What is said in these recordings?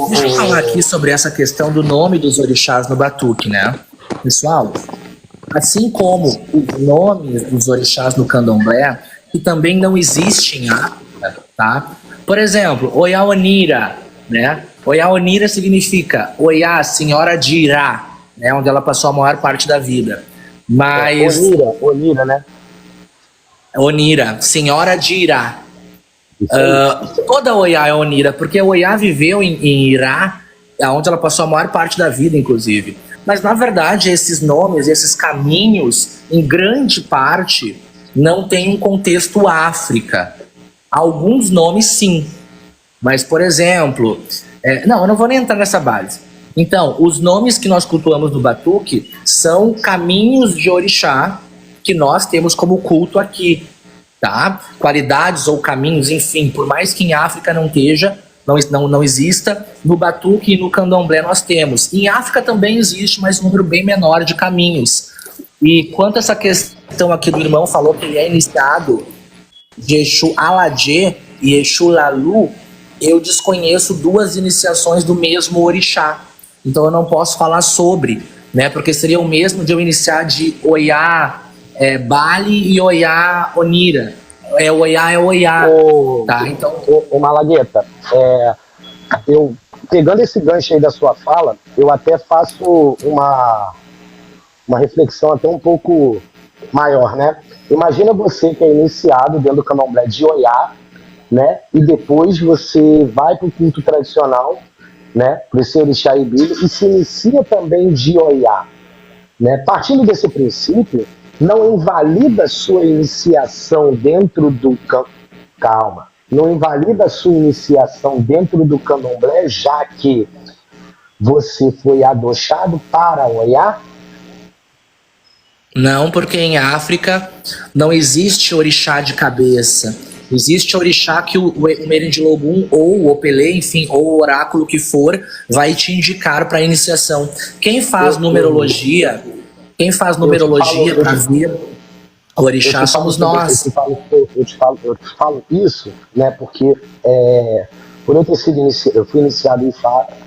Deixa eu falar aqui sobre essa questão do nome dos orixás no batuque, né? Pessoal, assim como os nomes dos orixás no candomblé, que também não existem em África, tá? Por exemplo, Oiá Onira, né? Oiá Onira significa Oiá, Senhora de Irá, né? Onde ela passou a maior parte da vida. Mas... Onira, né? Onira, Senhora de Irá. Toda Oiá é Onira, porque Oiá viveu em Irá, onde ela passou a maior parte da vida, inclusive. Mas, na verdade, esses nomes, esses caminhos, em grande parte, não têm um contexto África. Alguns nomes, sim. Mas, por exemplo... não, eu não vou nem entrar nessa base. Então, os nomes que nós cultuamos no batuque são caminhos de orixá que nós temos como culto aqui. Tá? Qualidades ou caminhos, enfim, por mais que em África não exista, no batuque e no candomblé nós temos. Em África também existe, mas um número bem menor de caminhos. E quanto a essa questão aqui do irmão, falou que ele é iniciado de Exu Aladê e Exu Lalu, eu desconheço duas iniciações do mesmo orixá. Então eu não posso falar sobre, né? Porque seria o mesmo de eu iniciar de Oiá Bali e Oiá Onira. Oiá é Oiá. Tá? Então... Malagueta, eu, pegando esse gancho aí da sua fala, eu até faço uma reflexão até um pouco maior, né? Imagina você que é iniciado dentro do candomblé de Oiá, né? E depois você vai para o culto tradicional, né? Para esse orixá Ibile, e se inicia também de Oiá, né? Partindo desse princípio, não invalida sua iniciação dentro do calma, não invalida sua iniciação dentro do candomblé, já que você foi adochado para Oiá? Não, porque em África não existe orixá de cabeça. Existe orixá que o Merindilogum ou o Opelê, enfim, ou o oráculo que for, vai te indicar para a iniciação. Quem faz numerologia para ver o orixá somos nós. Eu te falo isso, né, porque por eu ter sido eu fui iniciado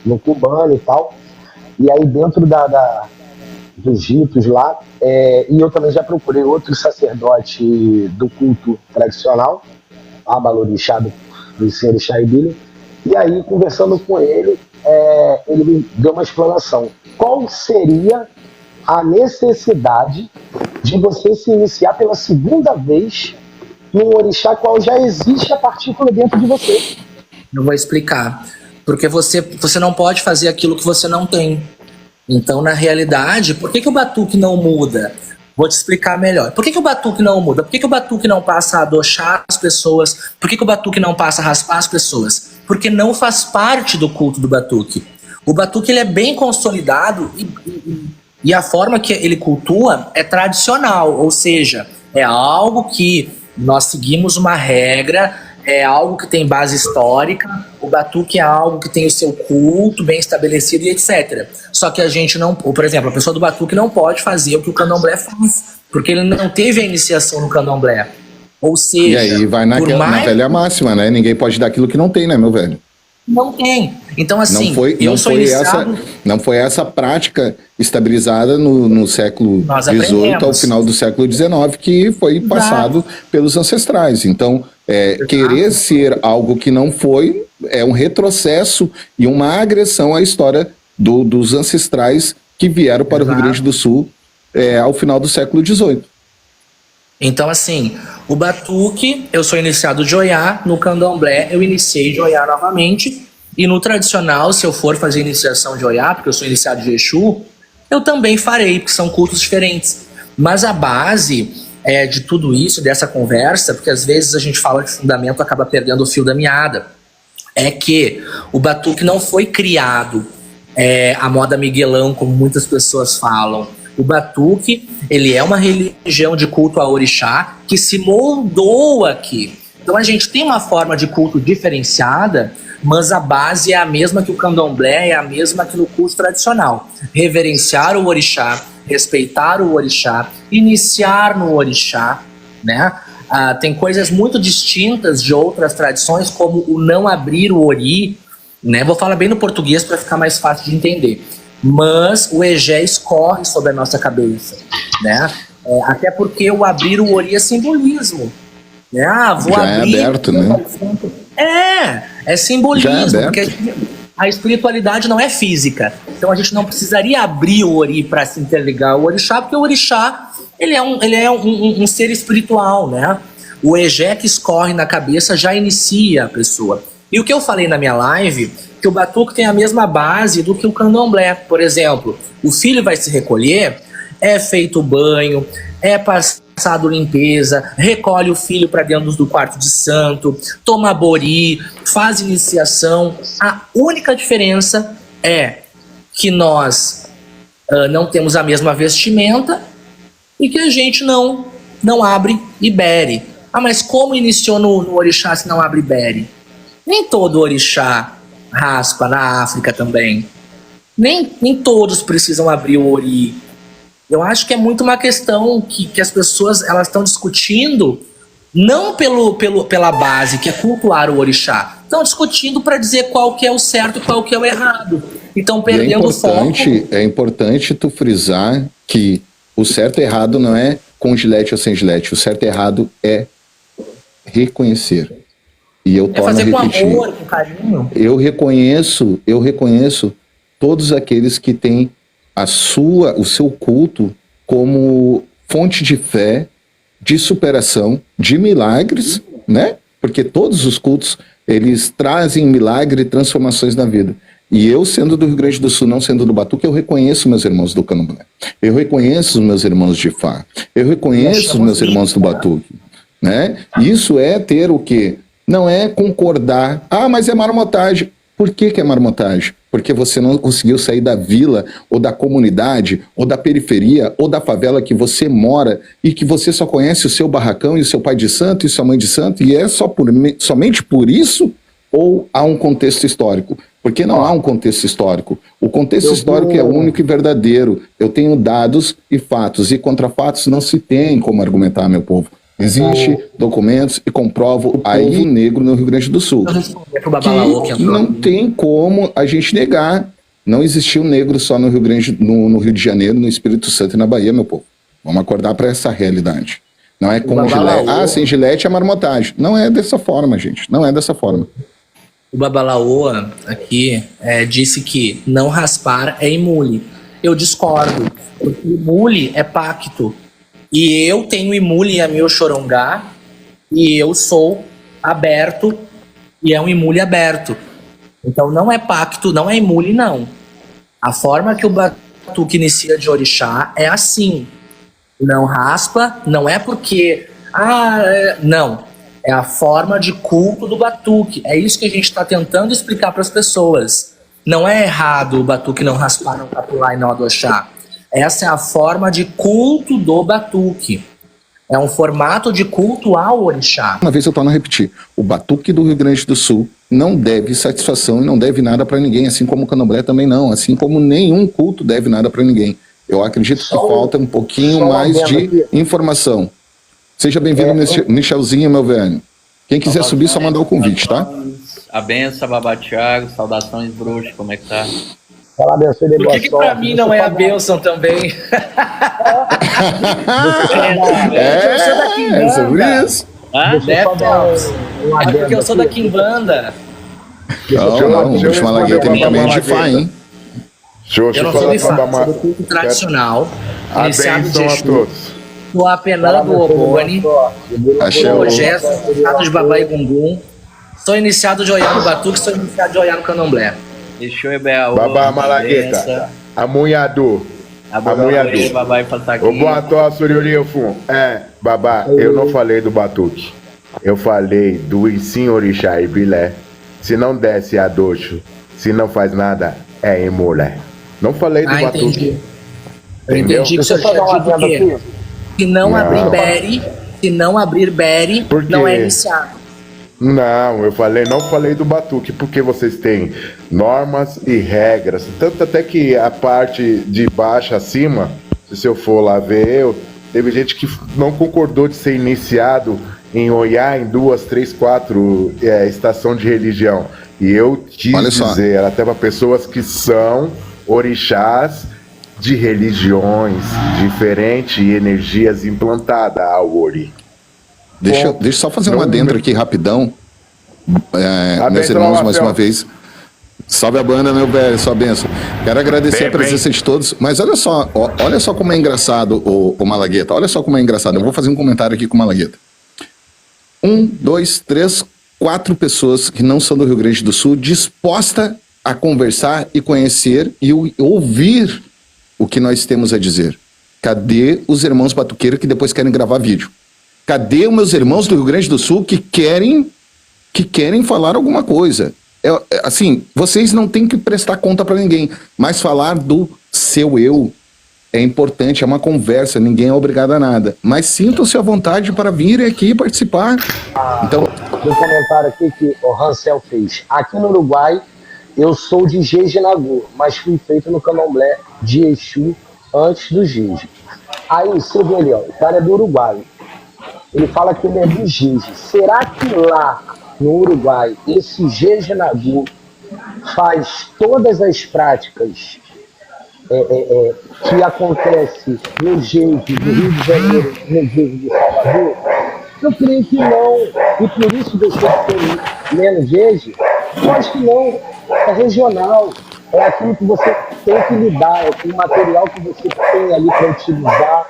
no cubano e tal, e aí dentro dos ritos lá, e eu também já procurei outro sacerdote do culto tradicional, Abalorixá, do senhor Ibile, e aí conversando com ele, ele me deu uma explanação. Qual seria a necessidade de você se iniciar pela segunda vez num orixá qual já existe a partícula dentro de você? Eu vou explicar. Porque você não pode fazer aquilo que você não tem. Então, na realidade, por que o batuque não muda? Vou te explicar melhor. Por que o batuque não muda? Por que o batuque não passa a adochar as pessoas? Por que o batuque não passa a raspar as pessoas? Porque não faz parte do culto do batuque. O batuque ele é bem consolidado e a forma que ele cultua é tradicional, ou seja, é algo que nós seguimos uma regra, é algo que tem base histórica, o batuque é algo que tem o seu culto bem estabelecido e etc. Só que a gente não, por exemplo, a pessoa do batuque não pode fazer o que o candomblé faz, porque ele não teve a iniciação no candomblé. Ou seja... E aí vai na velha máxima, né? Ninguém pode dar aquilo que não tem, né, meu velho? Não tem. Então, assim, não foi essa prática estabilizada no século XVIII ao final do século XIX que foi passado pelos ancestrais. Então, querer ser algo que não foi é um retrocesso e uma agressão à história dos ancestrais que vieram para o Rio Grande do Sul ao final do século XVIII. Então, assim, o batuque, eu sou iniciado de Oiá, no candomblé eu iniciei de Oiá novamente, e no tradicional, se eu for fazer iniciação de Oiá, porque eu sou iniciado de Exu, eu também farei, porque são cultos diferentes. Mas a base de tudo isso, dessa conversa, porque às vezes a gente fala de fundamento, acaba perdendo o fio da meada, é que o batuque não foi criado à moda Miguelão, como muitas pessoas falam. O batuque, ele é uma religião de culto a orixá que se moldou aqui. Então a gente tem uma forma de culto diferenciada, mas a base é a mesma que o candomblé, é a mesma que no culto tradicional. Reverenciar o orixá, respeitar o orixá, iniciar no orixá, né? Tem coisas muito distintas de outras tradições, como o não abrir o ori, né? Vou falar bem no português para ficar mais fácil de entender. Mas o egé escorre sobre a nossa cabeça, né? Até porque o abrir o ori é simbolismo, né? Vou já abrir... é aberto, né? É simbolismo, já é porque a espiritualidade não é física. Então a gente não precisaria abrir o ori para se interligar ao orixá, porque o orixá ele é um ser espiritual, né? O egé que escorre na cabeça já inicia a pessoa. E o que eu falei na minha live, que o batuque tem a mesma base do que o candomblé. Por exemplo, o filho vai se recolher, é feito banho, é passado limpeza, recolhe o filho para dentro do quarto de santo, toma bori, faz iniciação. A única diferença é que nós não temos a mesma vestimenta e que a gente não abre ibere. Mas como iniciou no orixá se não abre ibere? Nem todo orixá raspa, na África também. Nem todos precisam abrir o ori. Eu acho que é muito uma questão que as pessoas elas estão discutindo não pela base, que é cultuar o orixá. Estão discutindo para dizer qual que é o certo e qual que é o errado. E estão perdendo o foco. É importante tu frisar que o certo e errado não é com gilete ou sem gilete. O certo e errado é reconhecer. E eu torno a repetir. Com amor, com carinho. Eu reconheço todos aqueles que têm o seu culto como fonte de fé, de superação, de milagres, né? Porque todos os cultos, eles trazem milagre e transformações na vida. E eu, sendo do Rio Grande do Sul, não sendo do Batuque, eu reconheço meus irmãos do Candomblé. Eu reconheço os meus irmãos de Fá. Eu reconheço os meus irmãos do Batuque. Né? Isso é ter o quê? Não é concordar. Mas é marmotagem. Por que é marmotagem? Porque você não conseguiu sair da vila, ou da comunidade, ou da periferia, ou da favela que você mora, e que você só conhece o seu barracão, e o seu pai de santo, e sua mãe de santo, e é somente por isso? Ou há um contexto histórico? Porque não há um contexto histórico. O contexto histórico é único e verdadeiro. Eu tenho dados e fatos, e contra fatos não se tem como argumentar, meu povo. Existe documentos e comprovo aí negro no Rio Grande do Sul. Que não tem como a gente negar. Não existiu negro só no Rio de Janeiro, no Espírito Santo e na Bahia, meu povo. Vamos acordar para essa realidade. Não é com gilete. Sem gilete é marmotagem. Não é dessa forma, gente. Não é dessa forma. O Babalaoa aqui disse que não raspar é imule. Eu discordo. Porque imule é pacto. E eu tenho imule em meu chorongá, e eu sou aberto, e é um imule aberto. Então não é pacto, não é imule, não. A forma que o batuque inicia de orixá é assim. Não raspa, não é porque... não. É a forma de culto do batuque. É isso que a gente está tentando explicar para as pessoas. Não é errado o batuque não raspar, não capular e não adochar. Essa é a forma de culto do batuque. É um formato de culto ao orixá. Uma vez eu torno a repetir. O batuque do Rio Grande do Sul não deve satisfação e não deve nada para ninguém, assim como o candomblé também não, assim como nenhum culto deve nada para ninguém. Eu acredito que falta um pouquinho mais de informação. Seja bem-vindo, Michelzinho, meu velho. Quem quiser subir, só mandar o convite, tá? A benção, Babá Thiago, saudações, bruxo, como é que tá? Por que pra mim não é a bênção também? É sobre isso. É porque eu sou da Quimbanda. Não, o último Malagueta também é de Fá, hein? Eu não sou de Fá, sou do culto tradicional. Iniciado de Exu. Sou apenando do Obone. Sou Gesso, iniciado de Babá e Gungum. Sou iniciado de Oiá no Batuque, sou iniciado de Oiá no Candomblé. Deixou EBA. Babá Malagueta. Amunhador. Amunhador. Babá e Fataqui. O Boató, Suriorio Fum. Babá, eu não falei do batuque. Eu falei do Issim Orixá e Bilé. Se não desce a doxo, se não faz nada, é emulé. Não falei do batuque. Eu entendi que o senhor quer dizer quê? Se não abrir bere, não é iniciado. Não, não falei do batuque, porque vocês têm normas e regras. Tanto até que a parte de baixo acima, se eu for lá ver, teve gente que não concordou de ser iniciado em Oiá em 2, 3, 4 estação de religião. E eu quis dizer até para pessoas que são orixás de religiões diferentes e energias implantadas ao ori. Deixa eu só fazer um adentro aqui rapidão. Meus irmãos, mais uma vez. Salve a banda, meu velho, sua bênção. Quero agradecer a presença de todos, mas olha só como é engraçado o Malagueta. Olha só como é engraçado. Eu vou fazer um comentário aqui com o Malagueta. 1, 2, 3, 4 pessoas que não são do Rio Grande do Sul dispostas a conversar e conhecer e ouvir o que nós temos a dizer. Cadê os irmãos batuqueiros que depois querem gravar vídeo? Cadê os meus irmãos do Rio Grande do Sul que querem falar alguma coisa? Assim, vocês não têm que prestar conta para ninguém, mas falar do seu eu é importante, é uma conversa, ninguém é obrigado a nada. Mas sintam-se à vontade para vir aqui participar. Então, um comentário aqui que o Hansel fez. Aqui no Uruguai, eu sou de Jeje-Nagu, mas fui feito no candomblé de Exu antes do Jeje. Aí, você vê ali, ó, o cara é do Uruguai. Ele fala que ele é do Jeje. Será que lá no Uruguai, esse Jeje-Nagu faz todas as práticas que acontece no Jeje do Rio de Janeiro, no Jeje de Salvador? Eu creio que não. E por isso deixou de ter menos Jeje? Eu acho que não. É regional. É aquilo que você tem que lidar, é com o material que você tem ali para utilizar,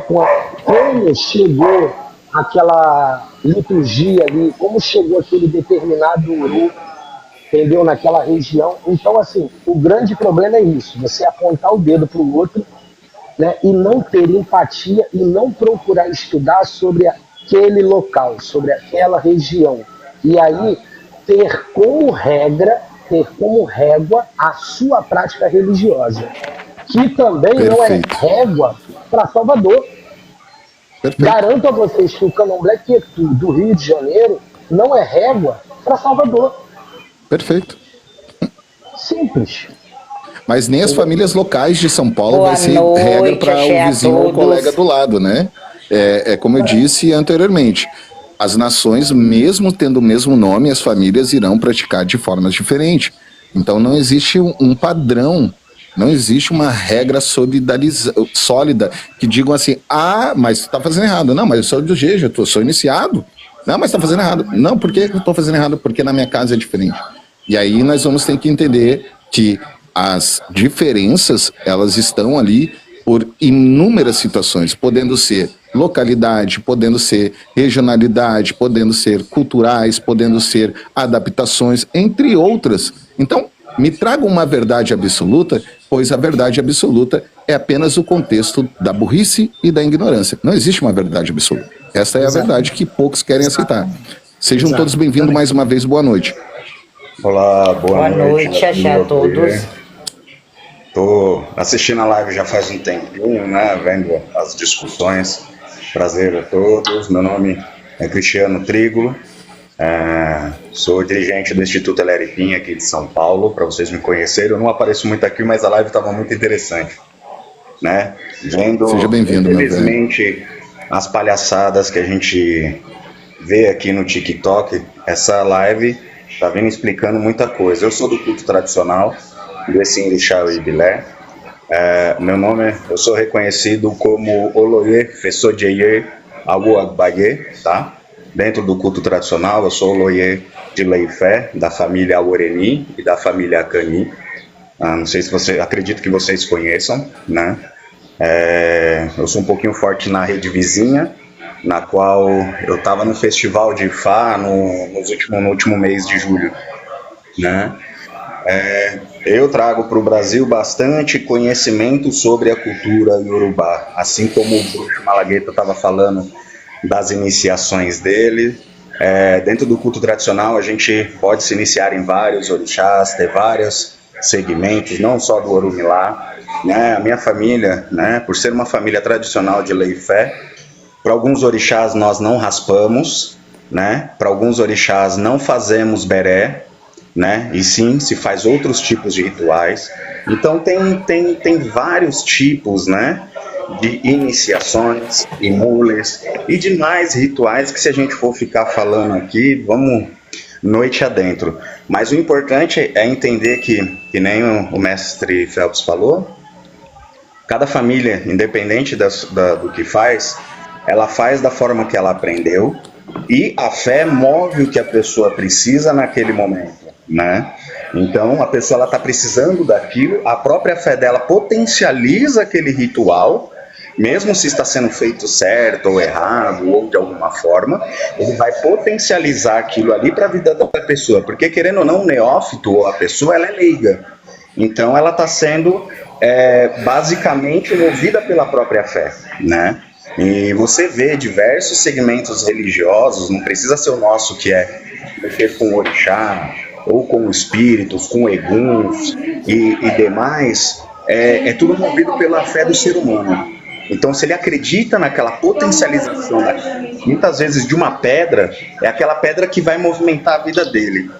como chegou aquela liturgia ali, como chegou aquele determinado uru, entendeu, naquela região. Então, assim, o grande problema é isso, você apontar o dedo para o outro, né, e não ter empatia e não procurar estudar sobre aquele local, sobre aquela região. E aí, ter como régua a sua prática religiosa, que também não é régua para Salvador. Perfeito. Garanto a vocês que o candomblé Quetu do Rio de Janeiro não é régua para Salvador. Perfeito. Simples. Mas nem as famílias locais de São Paulo vai ser regra para o vizinho ou o colega do lado, né? Como eu disse anteriormente, as nações, mesmo tendo o mesmo nome, as famílias irão praticar de formas diferentes. Então não existe um padrão, não existe uma regra sólida que digam assim, mas você está fazendo errado. Não, mas eu sou do Jeje, eu sou iniciado. Não, mas está fazendo errado. Não, por que eu estou fazendo errado? Porque na minha casa é diferente. E aí nós vamos ter que entender que as diferenças, elas estão ali por inúmeras situações, podendo ser localidade, podendo ser regionalidade, podendo ser culturais, podendo ser adaptações, entre outras. Então, me traga uma verdade absoluta, pois a verdade absoluta é apenas o contexto da burrice e da ignorância. Não existe uma verdade absoluta. Essa é a verdade que poucos querem aceitar. Sejam todos bem-vindos mais uma vez. Boa noite. Olá, boa noite a todos. Estou assistindo a live já faz um tempinho, né, vendo as discussões. Prazer a todos. Meu nome é Cristiano Trígulo. Sou dirigente do Instituto Eleripim aqui de São Paulo, para vocês me conhecerem. Eu não apareço muito aqui, mas a live estava muito interessante, né? Vendo, seja bem-vindo, infelizmente, as palhaçadas que a gente vê aqui no TikTok. Essa live está vindo explicando muita coisa. Eu sou do culto tradicional, do Essinrixá Ibilé. Meu nome, eu sou reconhecido como Oloye Fessodjeye Aguagbaye, tá? Dentro do culto tradicional, eu sou Oloye de Leifé, da família Aureni e da família Acani. Não sei se acredito que vocês conheçam, né? Eu sou um pouquinho forte na rede vizinha, na qual eu estava no festival de Ifá no último mês de julho, né? Eu trago para o Brasil bastante conhecimento sobre a cultura iorubá, assim como o Bruxo Malagueta estava falando das iniciações dele. Dentro do culto tradicional, a gente pode se iniciar em vários orixás, ter vários segmentos, não só do Orumilá, né? A minha família, né, por ser uma família tradicional de Leifé, para alguns orixás nós não raspamos, né? Para alguns orixás não fazemos beré, né? E sim, se faz outros tipos de rituais. Então tem vários tipos, né, de iniciações, imules e demais rituais que, se a gente for ficar falando aqui, vamos noite adentro. Mas o importante é entender que nem o mestre Phelps falou, cada família, independente do que faz, ela faz da forma que ela aprendeu, e a fé move o que a pessoa precisa naquele momento, né? Então, a pessoa ela está precisando daquilo, a própria fé dela potencializa aquele ritual, mesmo se está sendo feito certo ou errado, ou de alguma forma, ele vai potencializar aquilo ali para a vida da pessoa, porque querendo ou não, o neófito ou a pessoa, ela é leiga. Então, ela está sendo basicamente movida pela própria fé, né? E você vê diversos segmentos religiosos, não precisa ser o nosso, que é mexer com orixá, ou com espíritos, com eguns e demais, é tudo movido pela fé do ser humano. Então, se ele acredita naquela potencialização, muitas vezes de uma pedra, é aquela pedra que vai movimentar a vida dele.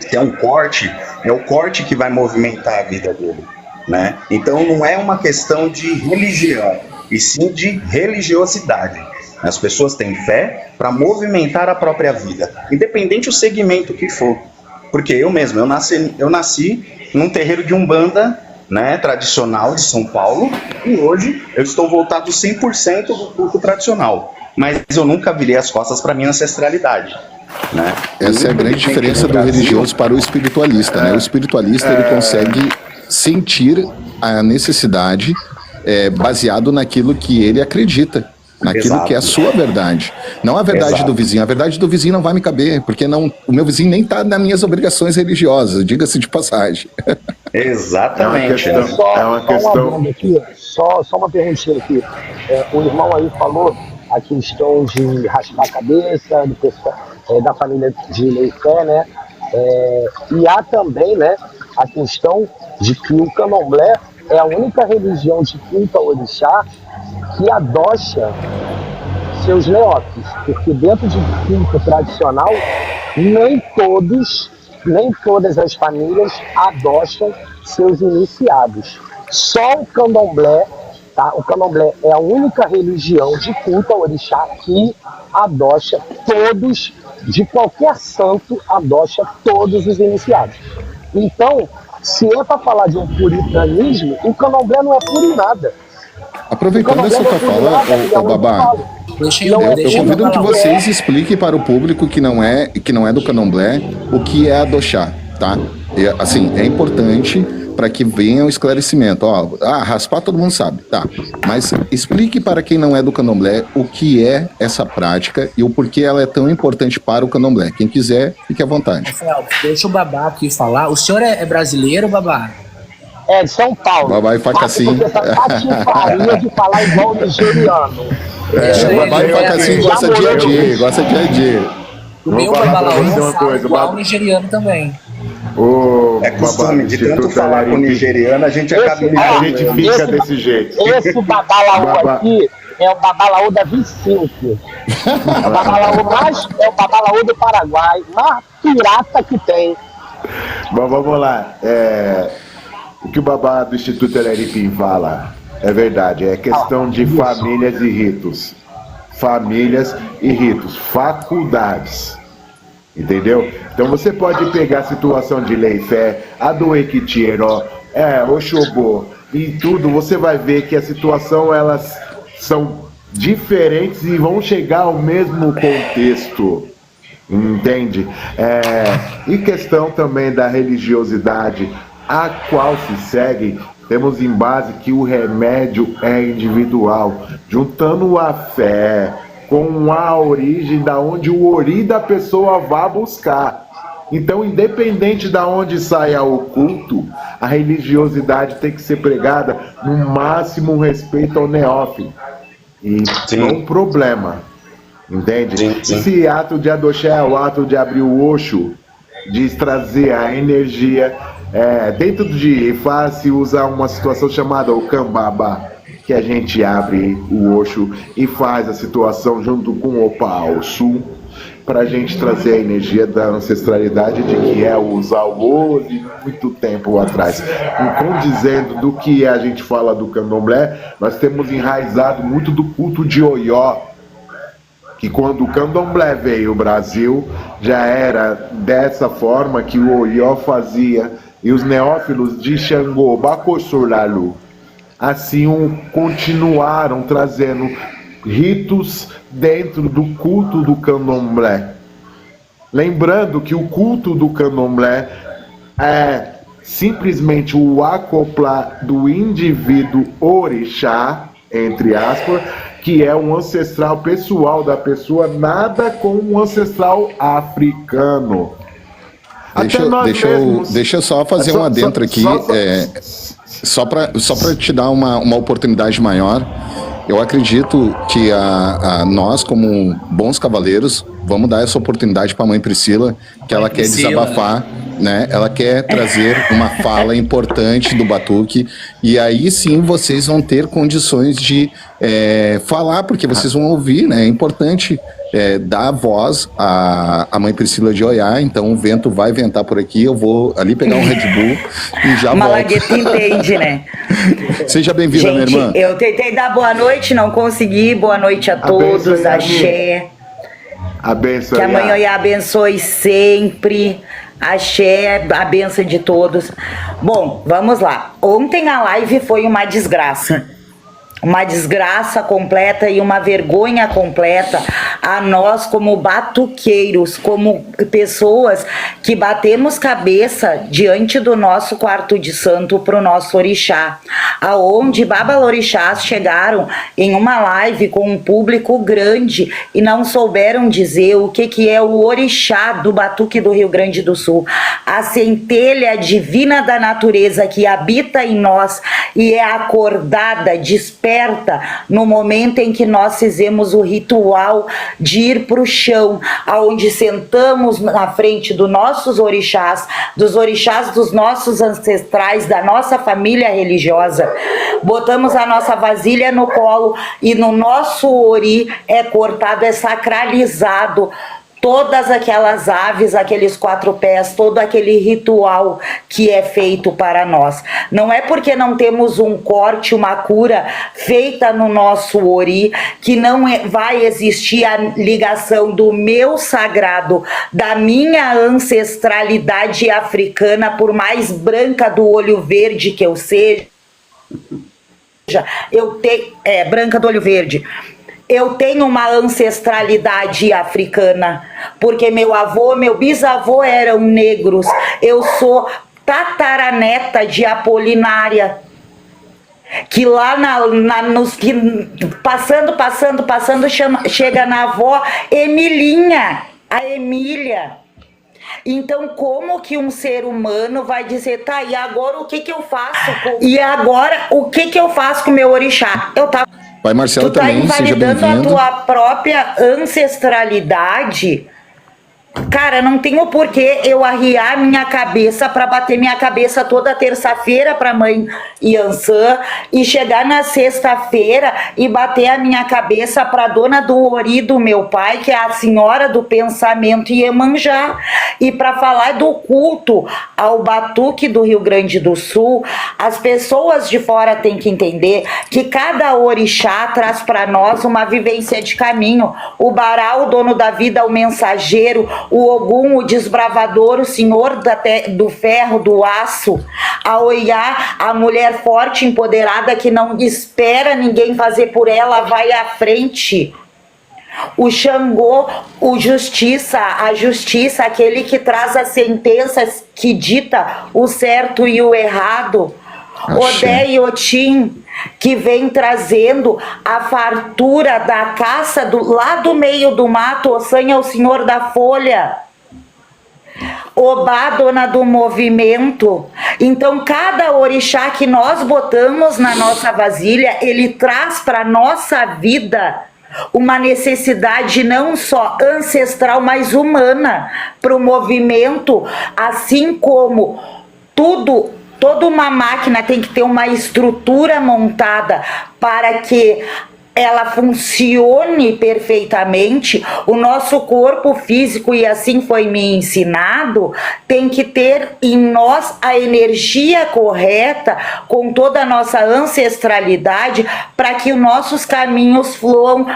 Se é um corte, é o corte que vai movimentar a vida dele, né? Então, não é uma questão de religião, e sim de religiosidade. As pessoas têm fé para movimentar a própria vida, independente do segmento que for. Porque eu mesmo, eu nasci num terreiro de Umbanda, né, tradicional de São Paulo, e hoje eu estou voltado 100% do culto tradicional. Mas eu nunca virei as costas para minha ancestralidade, né? Essa é a grande diferença do religioso para o espiritualista, né? O espiritualista ele consegue sentir a necessidade baseado naquilo que ele acredita, naquilo Exato. que é a sua verdade, não a verdade Exato. do vizinho. A verdade do vizinho não vai me caber, porque não, o meu vizinho nem está nas minhas obrigações religiosas, diga-se de passagem. Exatamente. Só uma perguntinha aqui. O irmão aí falou a questão de raspar a cabeça, do pessoal, da família de Leifé, né? E há também, né, a questão de que o candomblé é a única religião de culto ao orixá que adocha seus neófitos, porque dentro de culto tradicional, nem todas as famílias adocham seus iniciados. Só o candomblé, tá? O candomblé é a única religião de culto ao orixá que adocha todos, de qualquer santo, adocha todos os iniciados. Então, se é para falar de um puritanismo, o candomblé não é puro em nada. Aproveitando essa tua fala, Babá, eu convido que vocês expliquem para o público que não é do candomblé o que é adochar, tá? Assim, é importante para que venha o esclarecimento. Raspar todo mundo sabe, tá? Mas explique para quem não é do candomblé o que é essa prática e o porquê ela é tão importante para o candomblé. Quem quiser, fique à vontade. Rafael, deixa o Babá aqui falar. O senhor é brasileiro, Babá? É de São Paulo. Babá e Facassim. Essa patifaria de falar igual nigeriano. Babá e Facassim gosta de dia, gosta de dia. O meu Babalaú fala igual nigeriano também. É costume, de tanto falar com o nigeriano, a gente acaba... A gente fica desse jeito. Esse babalaú aqui é o babalaú da 25. É o babalaú do Paraguai, mais pirata que tem. Bom, vamos lá. O que o babá do Instituto Eleripim fala é verdade, é questão de famílias e ritos. Famílias e ritos, faculdades. Entendeu? Então você pode pegar a situação de Leifé, a do Equitiero, Oxobô e tudo, você vai ver que a situação, elas são diferentes e vão chegar ao mesmo contexto. Entende? E questão também da religiosidade a qual se segue, temos em base que o remédio é individual, juntando a fé com a origem da onde o ori da pessoa vai buscar. Então, independente da onde saia o culto, a religiosidade tem que ser pregada no máximo respeito ao neófito. E não um problema. Entende? Sim. Esse ato de adoxé é o ato de abrir o Oxo, de trazer a energia. Dentro de Ifá se usa uma situação chamada o Cambaba, que a gente abre o Oxo e faz a situação junto com o Paosu, para a gente trazer a energia da ancestralidade de que usar o olho de muito tempo atrás. Condizendo do que a gente fala do candomblé, nós temos enraizado muito do culto de Oió, que quando o candomblé veio ao Brasil, já era dessa forma que o Oió fazia, e os neófilos de Xangô, Bacossolalu, assim continuaram trazendo ritos dentro do culto do candomblé. Lembrando que o culto do candomblé é simplesmente o acoplar do indivíduo orixá, entre aspas, que é um ancestral pessoal da pessoa, nada com um ancestral africano. Deixa eu só fazer um adentro aqui, só para te dar uma oportunidade maior. Eu acredito que nós, como bons cavaleiros, vamos dar essa oportunidade para a mãe Priscila, que ela quer desabafar, né? Ela quer trazer uma fala importante do batuque, e aí sim vocês vão ter condições de falar, porque vocês vão ouvir, né? É importante dar voz à mãe Priscila de Oiá. Então o vento vai ventar por aqui, eu vou ali pegar um Red Bull e já volto. Malagueta entende, né? Seja bem-vinda, minha irmã. Eu tentei dar boa noite, não consegui. Boa noite a todos, axé. Abençoe. Que a mãe Oiá abençoe sempre. Axé, a benção de todos. Bom, vamos lá. Ontem a live foi uma desgraça. Uma desgraça completa e uma vergonha completa a nós como batuqueiros, como pessoas que batemos cabeça diante do nosso quarto de santo para o nosso orixá, aonde babalorixás chegaram em uma live com um público grande e não souberam dizer o que é o orixá do batuque do Rio Grande do Sul, a centelha divina da natureza que habita em nós e é acordada, desperta no momento em que nós fizemos o ritual de ir para o chão, aonde sentamos na frente dos nossos orixás, dos nossos ancestrais, da nossa família religiosa, botamos a nossa vasilha no colo e no nosso ori é cortado, é sacralizado todas aquelas aves, aqueles 4 pés, todo aquele ritual que é feito para nós. Não é porque não temos um corte, uma cura feita no nosso ori, que não vai existir a ligação do meu sagrado, da minha ancestralidade africana, por mais branca do olho verde que eu seja, branca do olho verde. Eu tenho uma ancestralidade africana, porque meu avô, meu bisavô eram negros. Eu sou tataraneta de Apolinária, que lá passando, chega na avó Emilinha, a Emília. Então, como que um ser humano vai dizer, tá, e agora o que eu faço? E agora, o que eu faço com o meu orixá? Pai Marcelo também, seja bem-vindo. Tu tá invalidando a tua própria ancestralidade. Cara, não tenho porquê eu arriar minha cabeça para bater minha cabeça toda terça-feira para mãe Iansã e chegar na sexta-feira e bater a minha cabeça para dona do ori do meu pai, que é a senhora do pensamento Iemanjá. E para falar do culto ao batuque do Rio Grande do Sul, as pessoas de fora têm que entender que cada orixá traz para nós uma vivência de caminho. O Bará, o dono da vida, o mensageiro, o Ogum, o desbravador, o senhor do ferro, do aço, a Oiá, a mulher forte, empoderada, que não espera ninguém fazer por ela, vai à frente. O Xangô, a justiça, aquele que traz as sentenças que dita o certo e o errado. Odé e Otim, que vem trazendo a fartura da caça lá do meio do mato. Ossanha é o senhor da folha. Obá, dona do movimento. Então, cada orixá que nós botamos na nossa vasilha, ele traz para nossa vida uma necessidade não só ancestral, mas humana para o movimento, assim como toda uma máquina tem que ter uma estrutura montada para que ela funcione perfeitamente. O nosso corpo físico, e assim foi me ensinado, tem que ter em nós a energia correta, com toda a nossa ancestralidade, para que os nossos caminhos fluam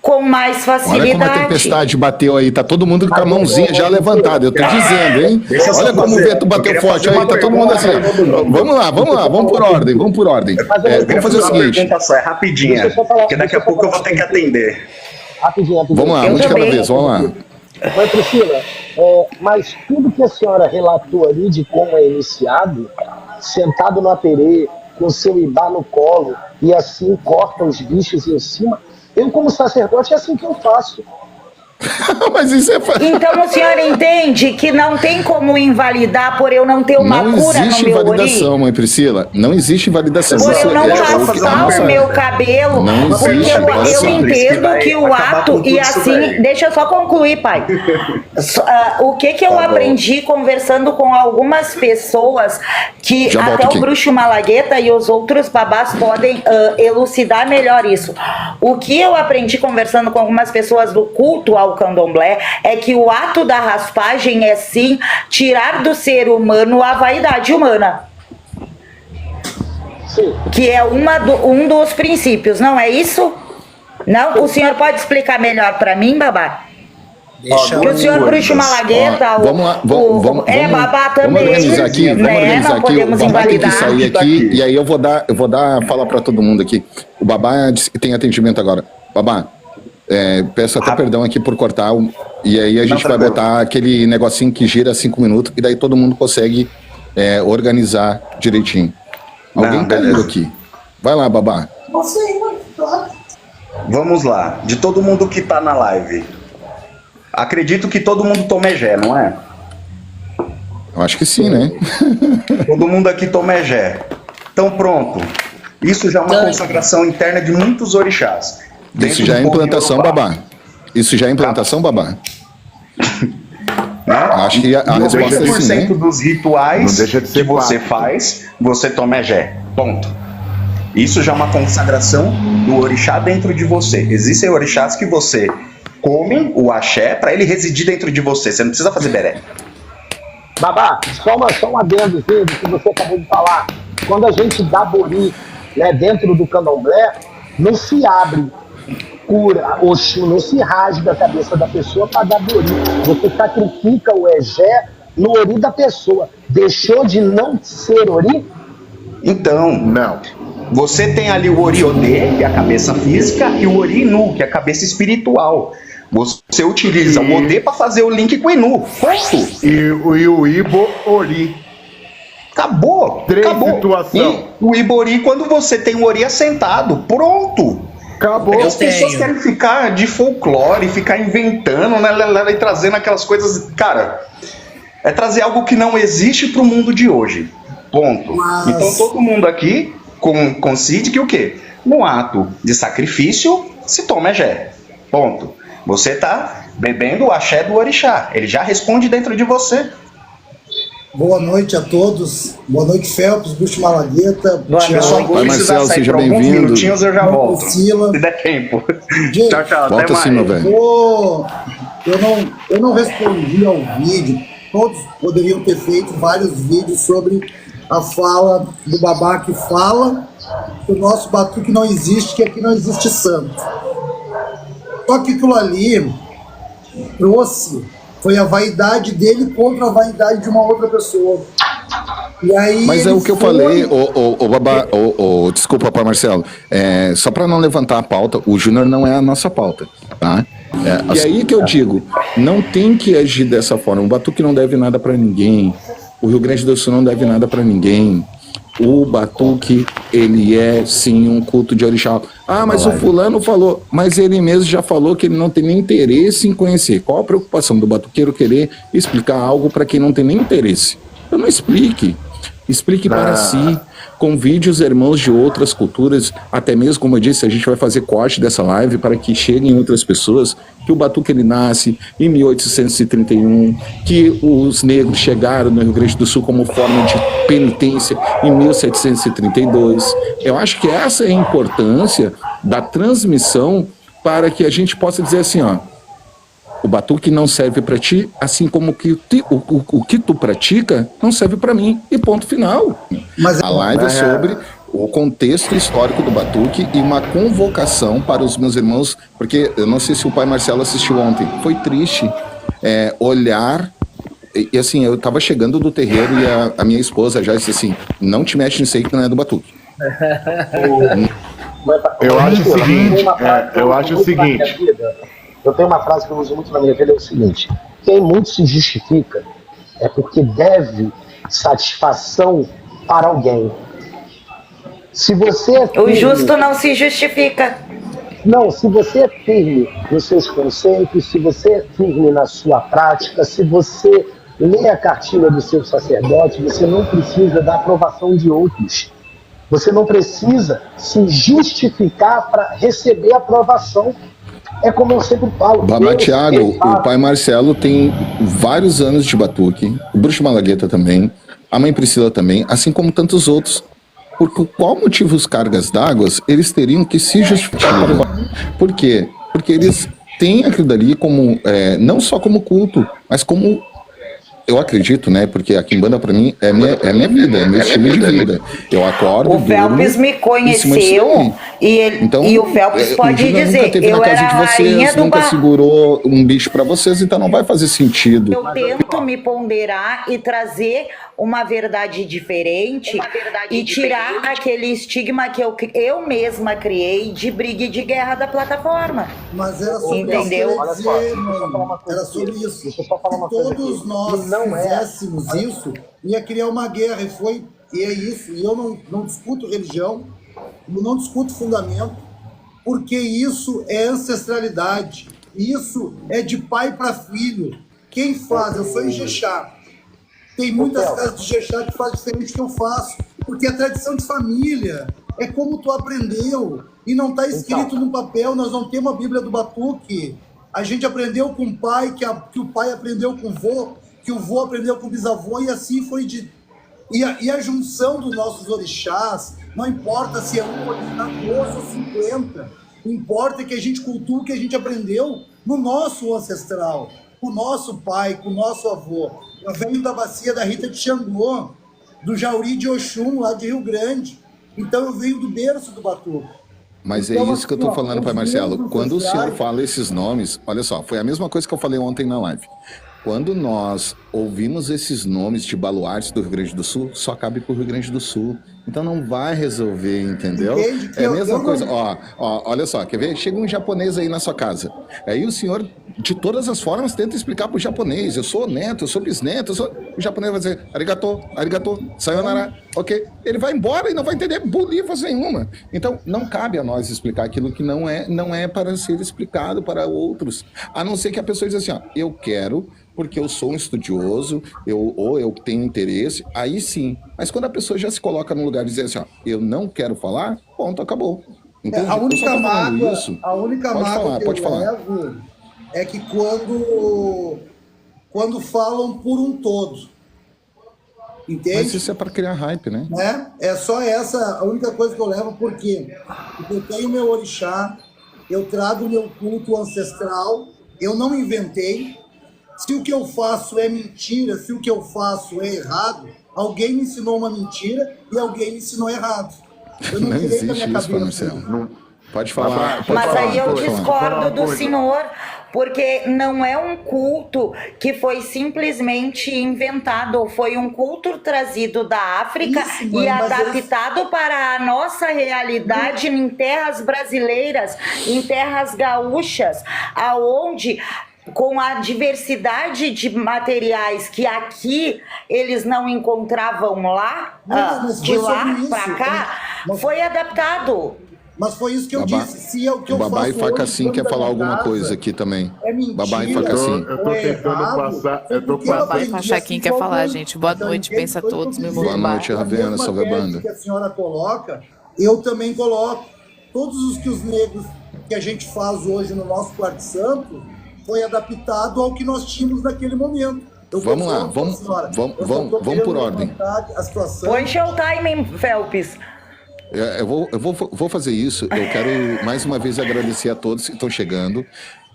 com mais facilidade. Olha como a tempestade bateu aí, tá todo mundo com a mãozinha já levantada, eu tô dizendo, hein? Olha como o vento bateu forte aí, tá todo mundo assim. Vamos lá, vamos por ordem. Vamos fazer o seguinte. É rapidinha, porque daqui a pouco eu vou ter que atender. Rapidinho. Vamos lá, um de cada vez, vamos lá. Oi, Priscila, mas tudo que a senhora relatou ali de como é iniciado, sentado no aterê, com seu ibá no colo, e assim corta os bichos em cima, eu como sacerdote é assim que eu faço. Mas isso é... Então o senhor entende que não tem como invalidar por eu não ter uma cura no meu ori? Não existe invalidação, mãe Priscila. Não existe invalidação. Por eu não raspar o meu cabelo, porque eu entendo que o ato, e assim, deixa eu só concluir, pai. O que eu aprendi conversando com algumas pessoas, que Já até o Bruxo Malagueta e os outros babás podem elucidar melhor isso. O que eu aprendi conversando com algumas pessoas do culto ao candomblé é que o ato da raspagem é sim tirar do ser humano a vaidade humana. Sim. Que é um dos princípios, não é isso? Não? O senhor pode explicar melhor para mim, babá? Que o senhor Bruxo Malagueta, vamos lá, vamos babá também. Vamos organizar aqui, Não podemos o babá tem que invalidar. sair aqui, e aí eu vou dar fala para todo mundo aqui. O babá disse que tem atendimento agora. Babá, peço até perdão aqui por cortar, e aí a gente vai botar aquele negocinho que gira 5 minutos, e daí todo mundo consegue organizar direitinho. Alguém caiu aqui. Vai lá, babá. Vamos lá. De todo mundo que tá na live, acredito que todo mundo toma Egé, não é? Eu acho que sim, né? Todo mundo aqui toma Egé. Então pronto. Isso já é uma consagração interna de muitos orixás. Isso já é implantação, babá. Isso já é implantação, babá. Acho que a resposta é sim, né? 90% dos rituais que você faz, você toma Egé. Ponto. Isso já é uma consagração do orixá dentro de você. Existem orixás que você come o axé para ele residir dentro de você. Você não precisa fazer beré. Babá, só um adendozinho do que você acabou de falar. Quando a gente dá bori, né, dentro do candomblé, não se abre cura, Oxum, não se rasga a cabeça da pessoa para dar bori. Você sacrifica o Egé no ori da pessoa. Deixou de não ser ori? Então, não. Você tem ali o ori Odê, que é a cabeça física, e o ori Nu, que é a cabeça espiritual. Você utiliza o Odê para fazer o link com o Inu. Ponto. E o Ibo Ori. Acabou. E o Ibori, quando você tem o Ori assentado, pronto. Acabou. As pessoas querem ficar de folclore, ficar inventando, né, e trazendo aquelas coisas. Cara, é trazer algo que não existe pro mundo de hoje. Ponto. Então todo mundo aqui concide que o quê? No ato de sacrifício se toma Egé. Ponto. Você tá bebendo o axé do orixá. Ele já responde dentro de você. Boa noite a todos. Boa noite, Felps, Bruxo Malagueta. Pessoal, vou precisar sair por alguns minutinhos, eu já volto. Priscila. Se der tempo. Gente, tchau, volta até mais. Sim, meu velho. Eu não respondi ao vídeo. Todos poderiam ter feito vários vídeos sobre a fala do babá que fala que o nosso batuque não existe, que aqui não existe santo. Só que aquilo ali foi a vaidade dele contra a vaidade de uma outra pessoa. E aí mas é o que eu falei, babá, desculpa, pai Marcelo, só para não levantar a pauta, o Júnior não é a nossa pauta, tá? E aí que eu digo, não tem que agir dessa forma. O batuque não deve nada para ninguém, o Rio Grande do Sul não deve nada para ninguém. O batuque, ele é sim um culto de orixá. Ah, mas o fulano falou, mas ele mesmo já falou que ele não tem nem interesse em conhecer. Qual a preocupação do batuqueiro querer explicar algo para quem não tem nem interesse? Eu não explique. Explique para si, convide os irmãos de outras culturas, até mesmo, como eu disse, a gente vai fazer corte dessa live para que cheguem outras pessoas, que o batuque ele nasce em 1831, que os negros chegaram no Rio Grande do Sul como forma de penitência em 1732. Eu acho que essa é a importância da transmissão para que a gente possa dizer assim, ó, o batuque não serve para ti, assim como o que tu pratica não serve para mim. E ponto final. Mas a live é sobre o contexto histórico do batuque e uma convocação para os meus irmãos, porque eu não sei se o pai Marcelo assistiu ontem, foi triste olhar, e assim, eu tava chegando do terreiro e a minha esposa já disse assim, não te mexe nisso aí que não é do batuque. Eu acho o seguinte, eu tenho uma frase que eu uso muito na minha vida, é o seguinte: quem muito se justifica é porque deve satisfação para alguém. Se você é firme, o justo não se justifica. Não, se você é firme nos seus conceitos, se você é firme na sua prática, se você lê a cartilha do seu sacerdote, você não precisa da aprovação de outros. Você não precisa se justificar para receber a aprovação. É como eu sempre falo. Babá Tiago, o pai Marcelo tem vários anos de batuque, o Bruxo Malagueta também, a mãe Priscila também, assim como tantos outros. Por qual motivo os cargas d'água eles teriam que se justificar? Por quê? Porque eles têm aquilo dali como, não só como culto, mas como... Eu acredito, né? Porque a quimbanda pra mim é minha vida, é meu estilo de vida. Eu acordo, o Felps me conheceu e o Felps pode dizer, eu era a rainha do nunca segurou um bicho pra vocês, então não vai fazer sentido. Eu tento me ponderar e trazer uma verdade diferente e tirar aquele estigma que eu mesma criei de briga e de guerra da plataforma. Mas era sobre entendeu? Isso, era sobre isso. Se todos nós fizéssemos isso, ia criar uma guerra, e é isso. E eu não discuto religião, eu não discuto fundamento, porque isso é ancestralidade, isso é de pai para filho. Quem faz? Eu sou Ijexá. Tem muitas casas de Ijexá que fazem diferente do que eu faço, porque é tradição de família, é como tu aprendeu, e não está escrito no papel. Nós não temos a Bíblia do Batuque. A gente aprendeu com o pai, que o pai aprendeu com o vô, que o vô aprendeu com o bisavô, e assim foi E a junção dos nossos orixás, não importa se é um orixá 12 ou 50, o importa é que a gente cultua o que a gente aprendeu no nosso ancestral, com o nosso pai, com o nosso avô. Eu venho da bacia da Rita de Xangô, do Jauri de Oxum, lá de Rio Grande. Então eu venho do berço do Batuque. Mas então, é isso que eu tô falando, pai Marcelo. Quando o senhor fala esses nomes, olha só, foi a mesma coisa que eu falei ontem na live. Quando nós ouvimos esses nomes de baluartes do Rio Grande do Sul, só cabe pro Rio Grande do Sul. Então não vai resolver, entendeu? É a mesma coisa. Ó, olha só, quer ver? Chega um japonês aí na sua casa. Aí o senhor, de todas as formas, tenta explicar pro japonês. Eu sou neto, eu sou bisneto, O japonês vai dizer, arigato, sayonara, ok? Ele vai embora e não vai entender bolifas nenhuma. Então não cabe a nós explicar aquilo que não é para ser explicado para outros. A não ser que a pessoa diz assim, ó, eu quero... porque eu sou um estudioso, ou eu tenho interesse, aí sim. Mas quando a pessoa já se coloca no lugar de dizer assim, ó, eu não quero falar, ponto, acabou. Entende? A única mágoa que eu levo é que quando falam por um todo, entende? Mas isso é para criar hype, né? É só essa a única coisa que eu levo, porque eu tenho meu orixá, eu trago meu culto ancestral, eu não inventei. Se o que eu faço é mentira, se o que eu faço é errado, alguém me ensinou uma mentira e alguém me ensinou errado. Eu não tirei da minha cabeça. Marcelo. Pode falar. Mas aí eu discordo do senhor, porque não é um culto que foi simplesmente inventado, foi um culto trazido da África e adaptado para a nossa realidade em terras brasileiras, em terras gaúchas, aonde... com a diversidade de materiais que aqui eles não encontravam lá, de lá para cá, foi adaptado. Mas foi isso que eu disse. Se é o que eu faço Babá e Facacim quer falar alguma coisa aqui também. É mentira. Babá e Facacim. Eu tô tentando passar. Babá e Facaquim quer falar, gente. Boa noite, pensa a todos, meu irmão. Boa noite, Ravena, salve a banda. Que a senhora coloca, eu também coloco. Todos os negros que a gente faz hoje no nosso Quarto Santo foi adaptado ao que nós tínhamos naquele momento. Vamos lá, vamos por ordem. Põe showtime, Felps. Eu vou fazer isso. Eu quero mais uma vez agradecer a todos que estão chegando.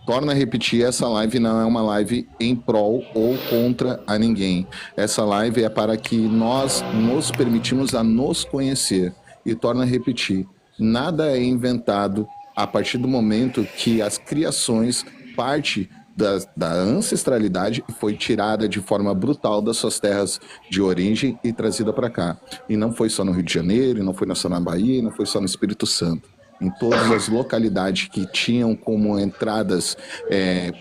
Torno a repetir, essa live não é uma live em prol ou contra a ninguém. Essa live é para que nós nos permitimos a nos conhecer. e torno a repetir, nada é inventado a partir do momento que as criações parte da ancestralidade foi tirada de forma brutal das suas terras de origem e trazida para cá. E não foi só no Rio de Janeiro, e não foi só na Bahia, e não foi só no Espírito Santo. Em todas as localidades que tinham como entradas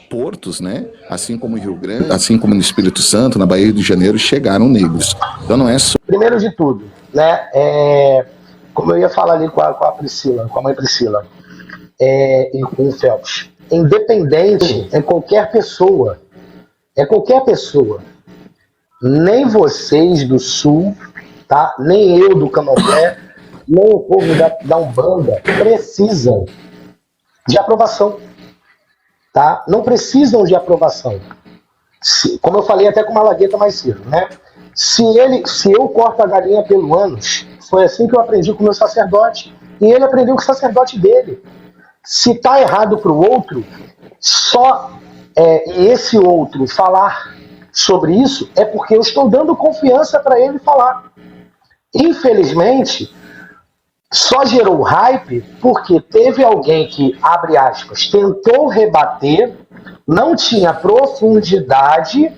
portos, né? Assim como em Rio Grande, assim como no Espírito Santo, na Bahia e Rio de Janeiro, chegaram negros. Então não é só... Primeiro de tudo, né? Como eu ia falar ali com a Priscila, com a mãe Priscila, e com o Phelps. Independente, é qualquer pessoa. Nem vocês do Sul, tá? Nem eu do Candomblé, nem o povo da Umbanda precisam de aprovação, tá? Não precisam de aprovação. Como eu falei até com o Malagueta mais cedo, né? Se eu corto a galinha pelo ânus, foi assim que eu aprendi com o meu sacerdote, e ele aprendeu com o sacerdote dele. Se tá errado para o outro, só esse outro falar sobre isso é porque eu estou dando confiança para ele falar. Infelizmente, só gerou hype porque teve alguém que, abre aspas, tentou rebater, não tinha profundidade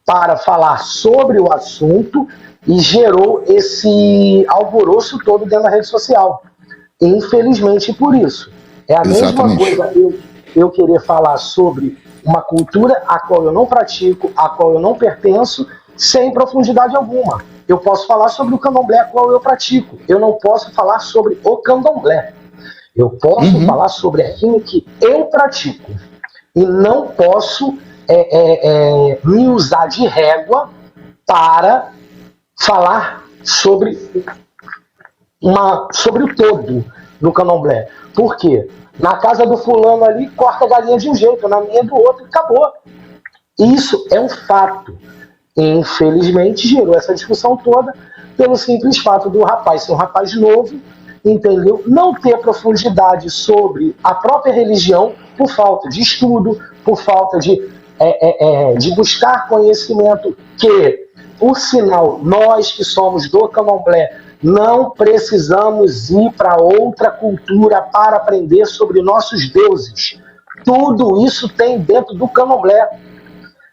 para falar sobre o assunto e gerou esse alvoroço todo dentro da rede social. Infelizmente por isso. É a mesma coisa eu querer falar sobre uma cultura a qual eu não pratico, a qual eu não pertenço, sem profundidade alguma. Eu posso falar sobre o candomblé a qual eu pratico. Eu não posso falar sobre o candomblé. Eu posso falar sobre aquilo que eu pratico. E não posso me usar de régua para falar sobre o todo do candomblé. Por quê? Na casa do fulano ali, corta a galinha de um jeito, na minha do outro, e acabou. Isso é um fato. Infelizmente, gerou essa discussão toda pelo simples fato do rapaz ser um rapaz novo, entendeu? Não ter profundidade sobre a própria religião por falta de estudo, por falta de buscar conhecimento que, por sinal, nós que somos do candomblé, não precisamos ir para outra cultura para aprender sobre nossos deuses. Tudo isso tem dentro do candomblé.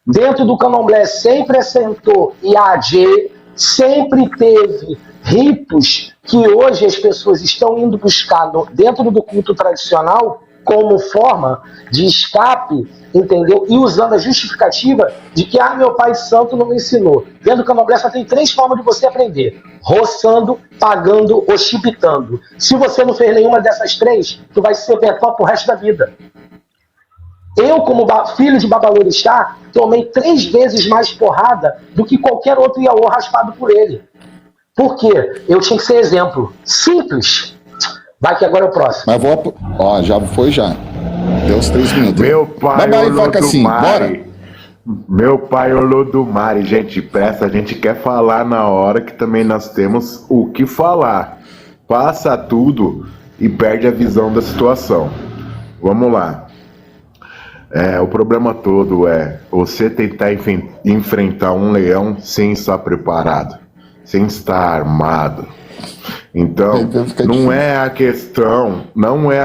Dentro do candomblé sempre assentou Iadê, sempre teve ritos que hoje as pessoas estão indo buscar dentro do culto tradicional como forma de escape, entendeu? E usando a justificativa de que meu pai santo não me ensinou. Dentro do candomblé só tem 3 formas de você aprender: roçando, pagando ou chibitando. Se você não fez nenhuma dessas 3, tu vai ser vetó pro resto da vida. Eu, como filho de Babalorixá, tomei 3 vezes mais porrada do que qualquer outro iaô raspado por ele. Por quê? Eu tinha que ser exemplo. Simples. Vai que agora é o próximo. Mas vou... já foi já. Deu os 3 minutos. Meu pai Olodumare. Meu pai Olodumare. Gente, presta, a gente quer falar na hora que também nós temos o que falar. Passa tudo e perde a visão da situação. Vamos lá. O problema todo é você tentar enfrentar um leão sem estar preparado, sem estar armado. Então, não é a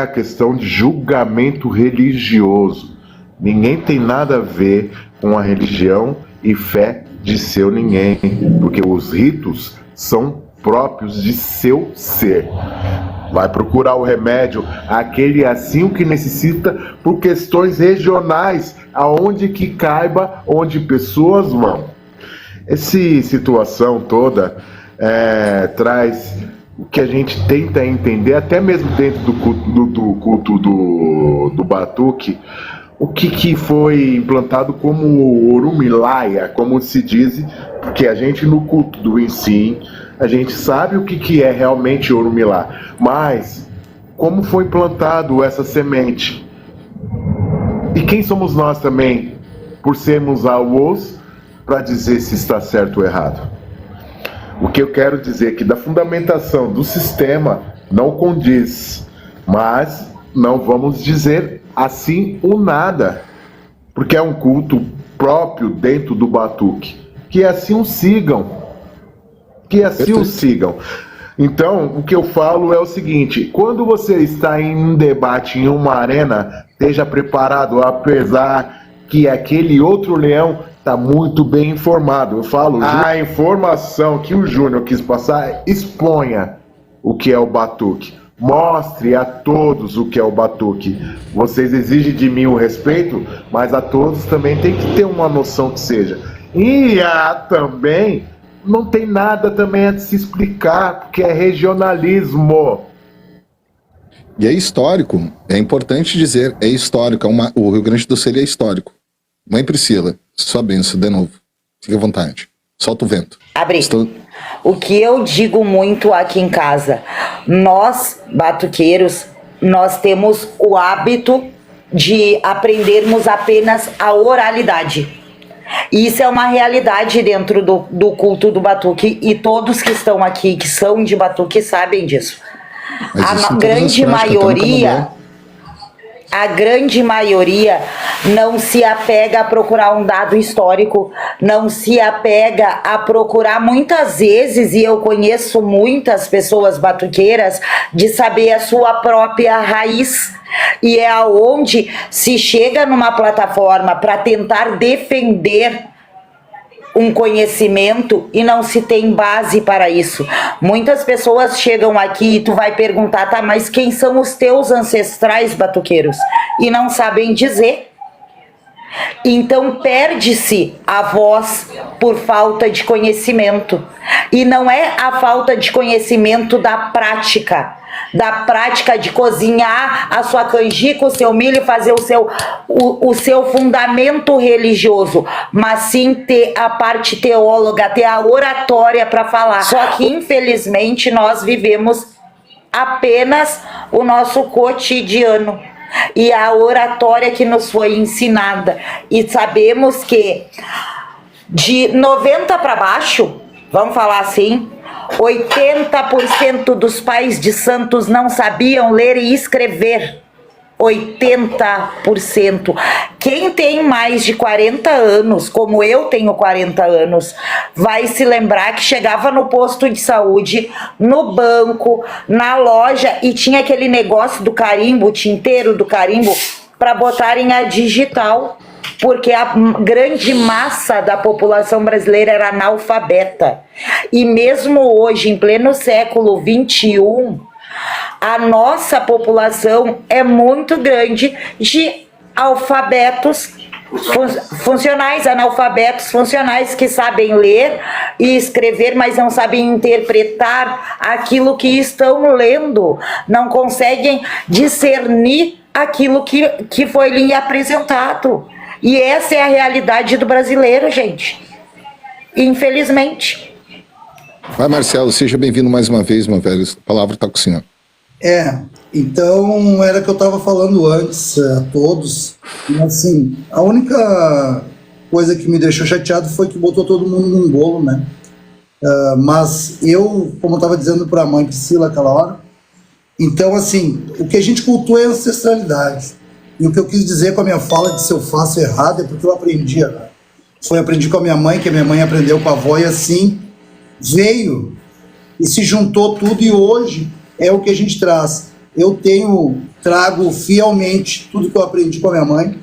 questão de julgamento religioso. Ninguém tem nada a ver com a religião e fé de seu ninguém, porque os ritos são próprios de seu ser. Vai procurar o remédio, aquele assim o que necessita por questões regionais, aonde que caiba, onde pessoas vão. Essa situação toda traz o que a gente tenta entender, até mesmo dentro do culto do Batuque, o que foi implantado como Orumilaya, como se diz, porque a gente no culto do Insim, a gente sabe o que é realmente Orumilá, mas como foi implantado essa semente? E quem somos nós também, por sermos awôs, para dizer se está certo ou errado? O que eu quero dizer é que da fundamentação do sistema não condiz, mas não vamos dizer assim o nada, porque é um culto próprio dentro do Batuque, que assim o sigam. Então, o que eu falo é o seguinte: quando você está em um debate, em uma arena, esteja preparado, apesar que aquele outro leão está muito bem informado. Eu falo, a informação que o Júnior quis passar, exponha o que é o batuque. Mostre a todos o que é o batuque. Vocês exigem de mim o respeito, mas a todos também tem que ter uma noção que seja. E também não tem nada também a se explicar, porque é regionalismo. E é histórico, é importante dizer, é histórico, o Rio Grande do Sul é histórico. Mãe Priscila, sua bênção de novo. Fique à vontade. Solta o vento. O que eu digo muito aqui em casa, nós, batuqueiros, nós temos o hábito de aprendermos apenas a oralidade. E isso é uma realidade dentro do culto do batuque, e todos que estão aqui, que são de batuque, sabem disso. A grande maioria não se apega a procurar um dado histórico, não se apega a procurar muitas vezes, e eu conheço muitas pessoas batuqueiras, de saber a sua própria raiz. E é aonde se chega numa plataforma para tentar defender um conhecimento e não se tem base para isso. Muitas pessoas chegam aqui e tu vai perguntar, tá, mas quem são os teus ancestrais batuqueiros? E não sabem dizer. Então perde-se a voz por falta de conhecimento. E não é a falta de conhecimento da prática de cozinhar a sua canjica, o seu milho, fazer o seu fundamento religioso, mas sim ter a parte teóloga, ter a oratória para falar. Só que infelizmente nós vivemos apenas o nosso cotidiano e a oratória que nos foi ensinada, e sabemos que de 90 para baixo, vamos falar assim, 80% dos pais de santos não sabiam ler e escrever. 80%. Quem tem mais de 40 anos, como eu tenho 40 anos, vai se lembrar que chegava no posto de saúde, no banco, na loja, e tinha aquele negócio do carimbo, o tinteiro do carimbo, para botarem a digital, porque a grande massa da população brasileira era analfabeta. E mesmo hoje, em pleno século XXI, a nossa população é muito grande de alfabetos funcionais, analfabetos funcionais, que sabem ler e escrever, mas não sabem interpretar aquilo que estão lendo, não conseguem discernir aquilo que foi lhe apresentado. E essa é a realidade do brasileiro, gente. Infelizmente. Vai, Marcelo, seja bem-vindo mais uma vez, meu velho. A palavra está com o senhor. Então, era o que eu estava falando antes a todos. E, assim, a única coisa que me deixou chateado foi que botou todo mundo num bolo, né? Mas eu, como eu estava dizendo para a mãe Priscila aquela hora, então, assim, o que a gente cultua é a ancestralidade. E o que eu quis dizer com a minha fala de se eu faço errado é porque eu aprendi. Aprendi com a minha mãe, que a minha mãe aprendeu com a avó, e assim veio e se juntou tudo, e hoje é o que a gente traz. Eu trago fielmente tudo que eu aprendi com a minha mãe,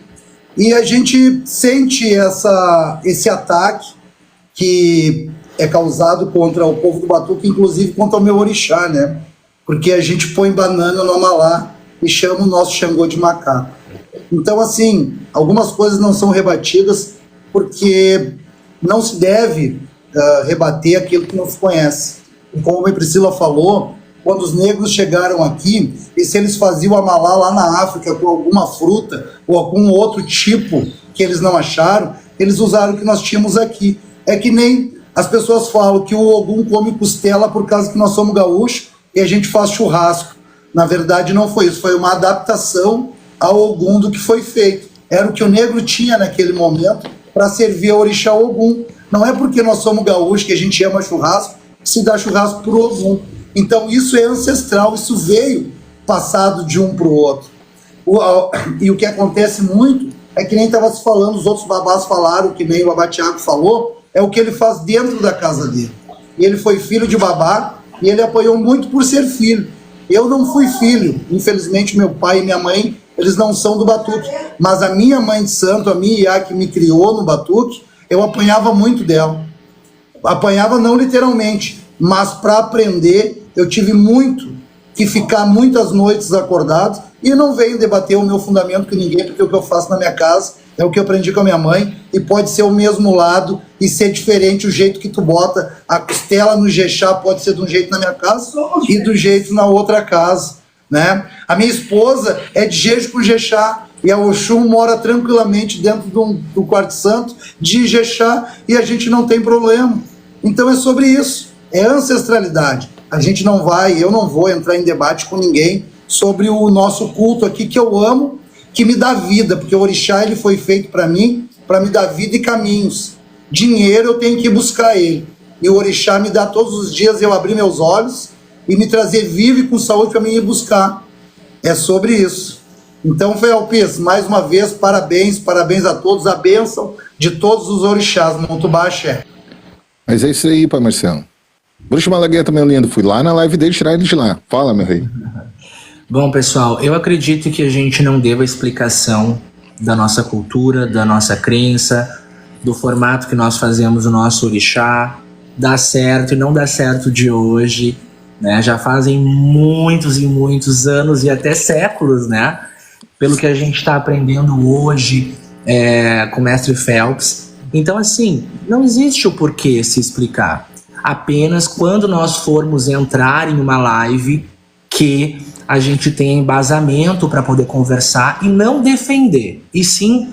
e a gente sente esse ataque que é causado contra o povo do batuque, inclusive contra o meu orixá, né? Porque a gente põe banana no amalá e chama o nosso Xangô de macaco. Então, assim, algumas coisas não são rebatidas porque não se deve rebater aquilo que não se conhece. E como a Priscila falou, quando os negros chegaram aqui, e se eles faziam amalá lá na África com alguma fruta ou algum outro tipo que eles não acharam, eles usaram o que nós tínhamos aqui. É que nem as pessoas falam que o Ogum come costela por causa que nós somos gaúchos e a gente faz churrasco. Na verdade, não foi isso, foi uma adaptação ao Ogum do que foi feito. Era o que o negro tinha naquele momento para servir ao orixá Ogum. Não é porque nós somos gaúchos que a gente ama churrasco, que se dá churrasco para o Ogum. Então isso é ancestral, isso veio passado de um para o outro. E o que acontece muito é que nem estava se falando, os outros babás falaram, que nem o Babá Thiago falou, é o que ele faz dentro da casa dele. E ele foi filho de babá, e ele apoiou muito por ser filho. Eu não fui filho, infelizmente meu pai e minha mãe, eles não são do Batuque, mas a minha mãe de santo, a minha Iá, que me criou no Batuque, eu apanhava muito dela. Apanhava não literalmente, mas para aprender eu tive muito que ficar muitas noites acordado, e não venho debater o meu fundamento com ninguém, porque o que eu faço na minha casa é o que eu aprendi com a minha mãe, e pode ser o mesmo lado e ser diferente o jeito que tu bota a costela no jechá, pode ser de um jeito na minha casa e do jeito na outra casa, né? A minha esposa é de Jeju com jechá, e a Oxum mora tranquilamente dentro do quarto santo de jechá, e a gente não tem problema. Então é sobre isso, é ancestralidade. A gente não vai, eu não vou entrar em debate com ninguém sobre o nosso culto aqui, que eu amo, que me dá vida, porque o orixá ele foi feito para mim, para me dar vida e caminhos. Dinheiro eu tenho que buscar ele, e o orixá me dá todos os dias eu abrir meus olhos e me trazer vivo e com saúde para mim ir buscar. É sobre isso. Então, Felpes, mais uma vez, parabéns a todos, a bênção de todos os orixás, Montubá Axé. Mas é isso aí, pai Marcelo. Bruxo Malagueta, meu lindo, fui lá na live dele tirar ele de lá. Fala, meu rei. Bom, pessoal, eu acredito que a gente não deva explicação da nossa cultura, da nossa crença, do formato que nós fazemos o nosso orixá, dá certo e não dá certo de hoje, né? Já fazem muitos e muitos anos e até séculos, né? Pelo que a gente está aprendendo hoje com o mestre Phelps. Então, assim, não existe o porquê se explicar. Apenas quando nós formos entrar em uma live que a gente tenha embasamento para poder conversar e não defender, e sim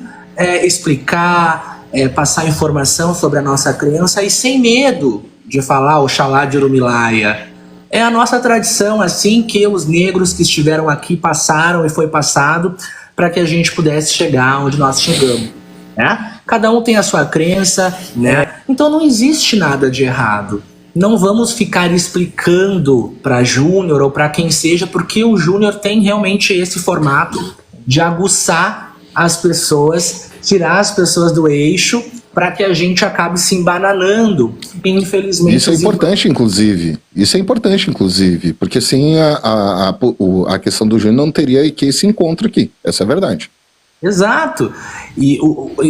explicar, passar informação sobre a nossa crença e sem medo de falar Oxalá de Urumilaia. É a nossa tradição, assim que os negros que estiveram aqui passaram e foi passado para que a gente pudesse chegar onde nós chegamos, né? Cada um tem a sua crença, né? Então não existe nada de errado. Não vamos ficar explicando para Júnior ou para quem seja, porque o Júnior tem realmente esse formato de aguçar as pessoas, tirar as pessoas do eixo, para que a gente acabe se embananando. Infelizmente. Isso é importante, inclusive. Isso é importante, inclusive, porque assim a questão do Júnior não teria que esse encontro aqui. Essa é a verdade. Exato. E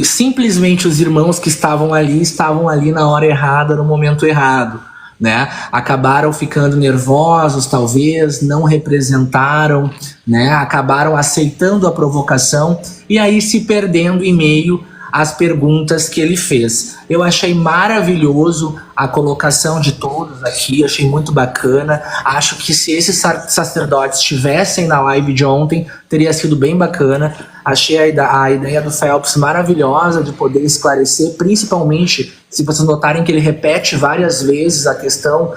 simplesmente os irmãos que estavam ali na hora errada, no momento errado, né? Acabaram ficando nervosos, talvez, não representaram, né? Acabaram aceitando a provocação e aí se perdendo em meio às perguntas que ele fez. Eu achei maravilhoso a colocação de todos aqui, achei muito bacana. Acho que se esses sacerdotes estivessem na live de ontem, teria sido bem bacana. Achei a ideia do Phelps maravilhosa de poder esclarecer, principalmente se vocês notarem que ele repete várias vezes a questão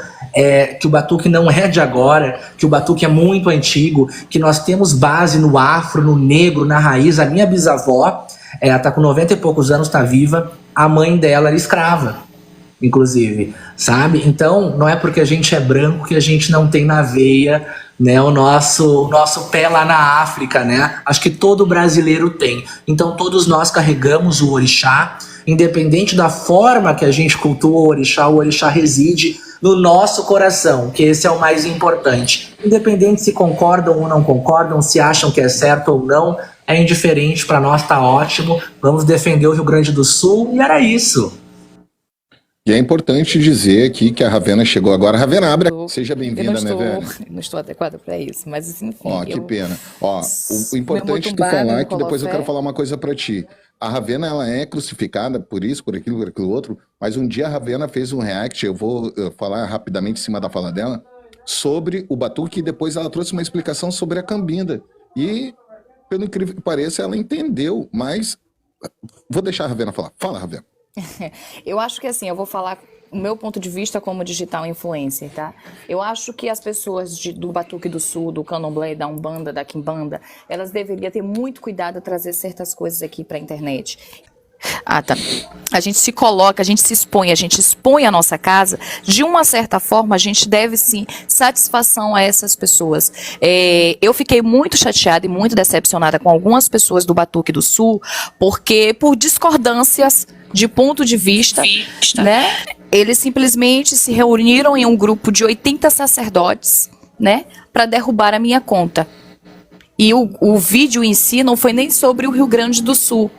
que o batuque não é de agora, que o batuque é muito antigo, que nós temos base no afro, no negro, na raiz. A minha bisavó, ela tá com 90 e poucos anos, tá viva, a mãe dela era escrava, inclusive, sabe? Então, não é porque a gente é branco que a gente não tem na veia, né, o nosso pé lá na África, né? Acho que todo brasileiro tem. Então, todos nós carregamos o orixá, independente da forma que a gente cultua o orixá reside no nosso coração, que esse é o mais importante. Independente se concordam ou não concordam, se acham que é certo ou não, é indiferente, para nós tá ótimo, vamos defender o Rio Grande do Sul, e era isso. E é importante dizer aqui que a Ravena chegou agora. Ravena, abra, seja bem-vinda, né, velho? Não estou adequada para isso, mas enfim. Ó, que pena. Ó, o importante de tu falar é que depois eu quero falar uma coisa para ti. A Ravena, ela é crucificada por isso, por aquilo outro, mas um dia a Ravena fez um react, eu vou falar rapidamente em cima da fala dela, sobre o batuque, e depois ela trouxe uma explicação sobre a cambinda. E, pelo incrível que pareça, ela entendeu, mas vou deixar a Ravena falar. Fala, Ravena. Eu acho que assim, eu vou falar o meu ponto de vista como digital influencer, tá? Eu acho que as pessoas do Batuque do Sul, do Candomblé, da Umbanda, da Quimbanda, elas deveriam ter muito cuidado a trazer certas coisas aqui pra internet. Ah, tá. A gente se coloca, a gente se expõe, a gente expõe a nossa casa. De uma certa forma, a gente deve sim satisfação a essas pessoas. Eu fiquei muito chateada e muito decepcionada com algumas pessoas do Batuque do Sul, porque por discordâncias de ponto de vista, né? eles simplesmente se reuniram em um grupo de 80 sacerdotes, né, para derrubar a minha conta. E o vídeo em si não foi nem sobre o Rio Grande do Sul.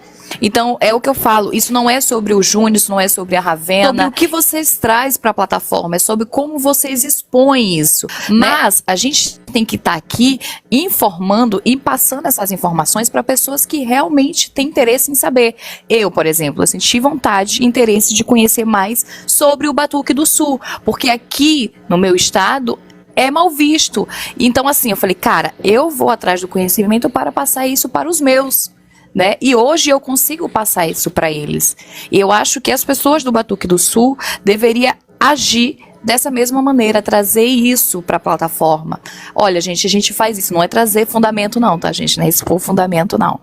Então, é o que eu falo, isso não é sobre o Júnior, isso não é sobre a Ravena, sobre o que vocês trazem para a plataforma, é sobre como vocês expõem isso. Mas a gente tem que estar aqui informando e passando essas informações para pessoas que realmente têm interesse em saber. Eu, por exemplo, eu senti vontade e interesse de conhecer mais sobre o Batuque do Sul, porque aqui no meu estado é mal visto. Então, assim, eu falei, cara, eu vou atrás do conhecimento para passar isso para os meus. Né? E hoje eu consigo passar isso para eles. E eu acho que as pessoas do Batuque do Sul deveriam agir dessa mesma maneira, trazer isso para a plataforma. Olha, gente, a gente faz isso, não é trazer fundamento não, tá, gente? Não é expor fundamento não.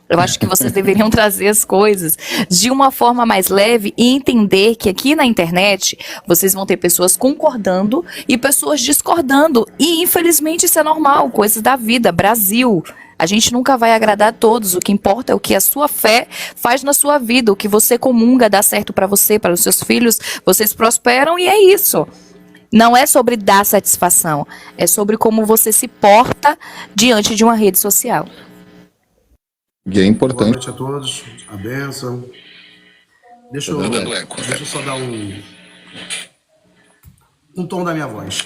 Eu acho que vocês deveriam trazer as coisas de uma forma mais leve e entender que aqui na internet vocês vão ter pessoas concordando e pessoas discordando. E infelizmente isso é normal, coisas da vida, Brasil. A gente nunca vai agradar a todos, o que importa é o que a sua fé faz na sua vida, o que você comunga dá certo para você, para os seus filhos, vocês prosperam e é isso. Não é sobre dar satisfação, é sobre como você se porta diante de uma rede social. E é importante. Boa noite a todos, a bênção. Deixa eu só dar um tom da minha voz.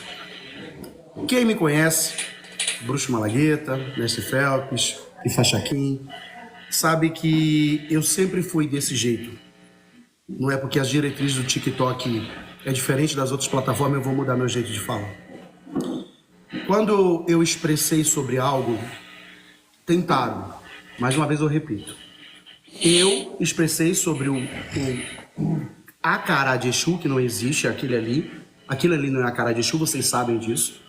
Quem me conhece, Bruxo Malagueta, Mestre Phelps e Fachaquim, sabe que eu sempre fui desse jeito. Não é porque as diretrizes do TikTok é diferente das outras plataformas, eu vou mudar meu jeito de falar. Quando eu expressei sobre algo, tentaram, mais uma vez eu repito, eu expressei sobre o Acará de Exu, que não existe, aquilo ali não é Acará de Exu, vocês sabem disso.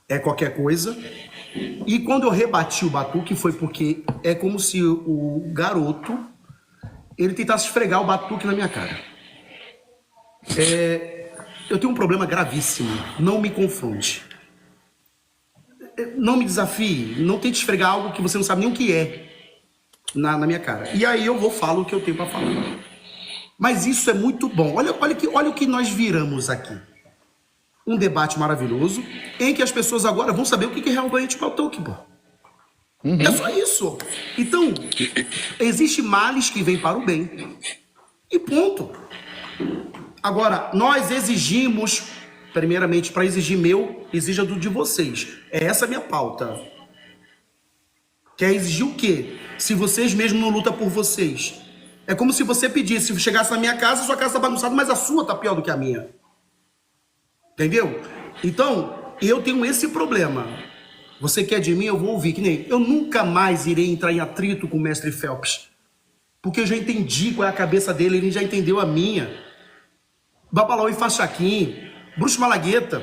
É qualquer coisa. E quando eu rebati o batuque foi porque é como se o garoto ele tentasse esfregar o batuque na minha cara. Eu tenho um problema gravíssimo. Não me confronte. Não me desafie. Não tente esfregar algo que você não sabe nem o que é na minha cara. E aí eu falo o que eu tenho para falar. Mas isso é muito bom. Olha o que nós viramos aqui. Um debate maravilhoso, em que as pessoas agora vão saber o que é realmente o batuque, pô. É só isso. Então, existe males que vêm para o bem. E ponto. Agora, nós exigimos, primeiramente, para exigir meu, exija do de vocês. É essa a minha pauta. Quer exigir o quê? Se vocês mesmos não lutam por vocês. É como se você pedisse, se chegasse na minha casa, sua casa está bagunçada, mas a sua está pior do que a minha. Entendeu? Então, eu tenho esse problema. Você quer de mim, eu vou ouvir. Que nem eu nunca mais irei entrar em atrito com o Mestre Phelps. Porque eu já entendi qual é a cabeça dele, ele já entendeu a minha. Babalau e Fachaquim, Bruxo Malagueta.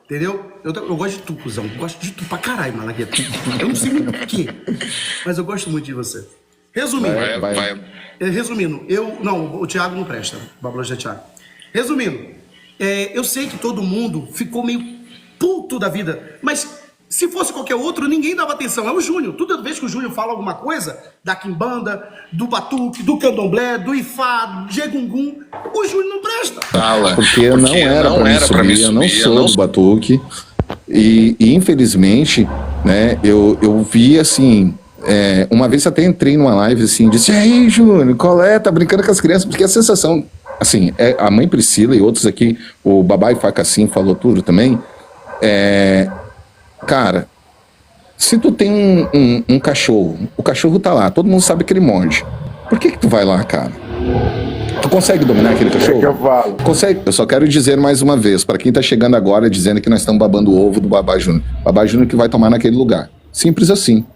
Entendeu? Eu gosto de tu, cuzão. Eu gosto de tu pra caralho, Malagueta. Eu não sei muito o quê, mas eu gosto muito de você. Resumindo. Resumindo, não, o Thiago não presta. Babalau já é Thiago. Resumindo. Eu sei que todo mundo ficou meio puto da vida, mas se fosse qualquer outro, ninguém dava atenção. É o Júnior. Toda vez que o Júnior fala alguma coisa, da quimbanda, do batuque, do candomblé, do ifá, do jegungun, o Júnior não presta. Porque não era pra mim subir, eu não sou do batuque. E infelizmente, né, eu vi assim... uma vez até entrei numa live assim, disse, e aí, Júnior, qual é? Tá brincando com as crianças? Porque a sensação... Assim, a mãe Priscila e outros aqui, o Babá e Facacim falou tudo também. Cara, se tu tem um cachorro, o cachorro tá lá, todo mundo sabe que ele morde. Por que tu vai lá, cara? Tu consegue dominar aquele cachorro? Que eu falo. Consegue. Eu só quero dizer mais uma vez, para quem tá chegando agora dizendo que nós estamos babando o ovo do Babá Júnior. Babá Júnior que vai tomar naquele lugar. Simples assim.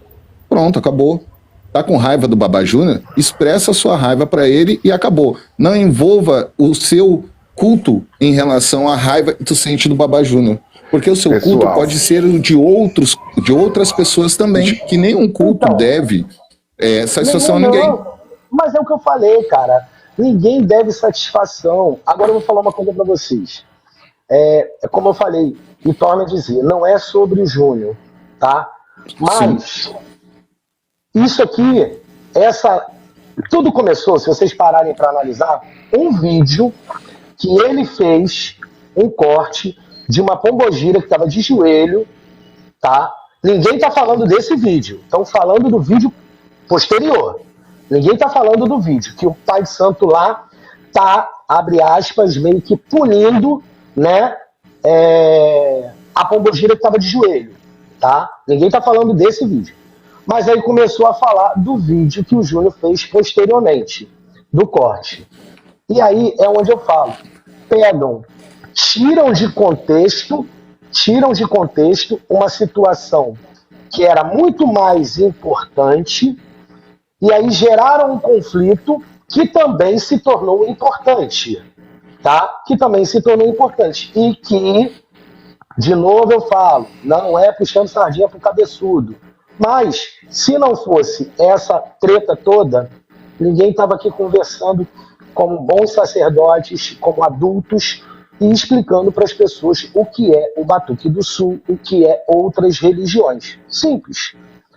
Pronto, acabou. Tá com raiva do Babá Júnior? Expressa a sua raiva para ele e acabou. Não envolva o seu culto em relação à raiva que tu sente do Babá Júnior. Porque o seu culto pode ser de outras pessoas também, que nenhum culto deve satisfação a ninguém. Mas é o que eu falei, cara. Ninguém deve satisfação. Agora eu vou falar uma coisa para vocês. Como eu falei, e torno a dizer, não é sobre o Júnior, tá? Mas... Sim. Isso aqui, Tudo começou, se vocês pararem para analisar, um vídeo que ele fez, um corte de uma pombogira que estava de joelho, tá? Ninguém tá falando desse vídeo, estão falando do vídeo posterior. Ninguém tá falando do vídeo, que o pai de santo lá tá, abre aspas, meio que punindo, né, a pombogira que estava de joelho, tá? Ninguém tá falando desse vídeo. Mas aí começou a falar do vídeo que o Júnior fez posteriormente, do corte. E aí é onde eu falo, pegam, tiram de contexto uma situação que era muito mais importante, e aí geraram um conflito que também se tornou importante, tá? Que também se tornou importante. E que, de novo eu falo, não é puxando sardinha pro cabeçudo, mas se não fosse essa treta toda, ninguém estava aqui conversando como bons sacerdotes, como adultos, e explicando para as pessoas o que é o Batuque do Sul, o que é outras religiões. Simples.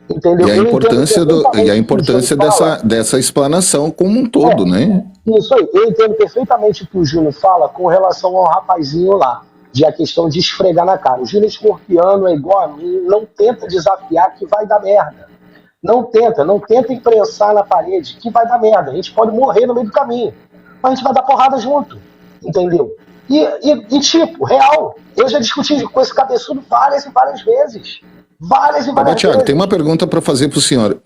Entendeu? E a importância dessa explanação como um todo, né? Isso aí. Eu entendo perfeitamente o que o Júnior fala com relação ao rapazinho lá, de a questão de esfregar na cara. O Júnior Escorpiano é igual a mim, não tenta desafiar que vai dar merda. Não tenta imprensar na parede que vai dar merda. A gente pode morrer no meio do caminho, mas a gente vai dar porrada junto. Entendeu? E tipo, real, eu já discuti com esse cabeçudo várias e várias vezes. Tiago, tem uma pergunta para fazer para o senhor.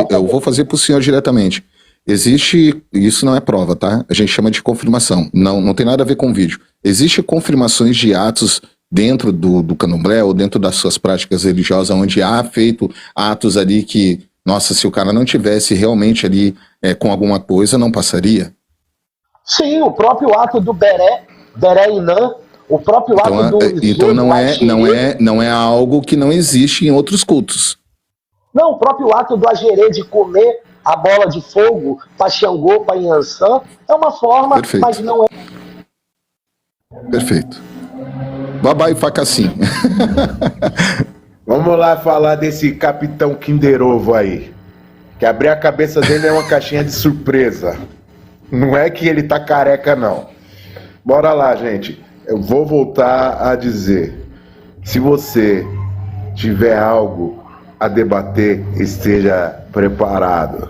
Eu vou fazer para o senhor diretamente. Existe, isso não é prova, tá? A gente chama de confirmação. Não tem nada a ver com vídeo. Existe confirmações de atos dentro do candomblé ou dentro das suas práticas religiosas, onde há feito atos ali que, nossa, se o cara não tivesse realmente ali com alguma coisa, não passaria? Sim, o próprio ato do Beré Inã, o próprio ato do... Então não é algo que não existe em outros cultos. Não, o próprio ato do agerê de comer a bola de fogo para Xangô, para Inhansã, é uma forma, perfeito, mas não é... Perfeito. Babá e Facacim. Vamos lá falar desse Capitão Kinder Ovo aí. Que abrir a cabeça dele é uma caixinha de surpresa. Não é que ele tá careca, não. Bora lá, gente. Eu vou voltar a dizer. Se você tiver algo a debater, esteja preparado.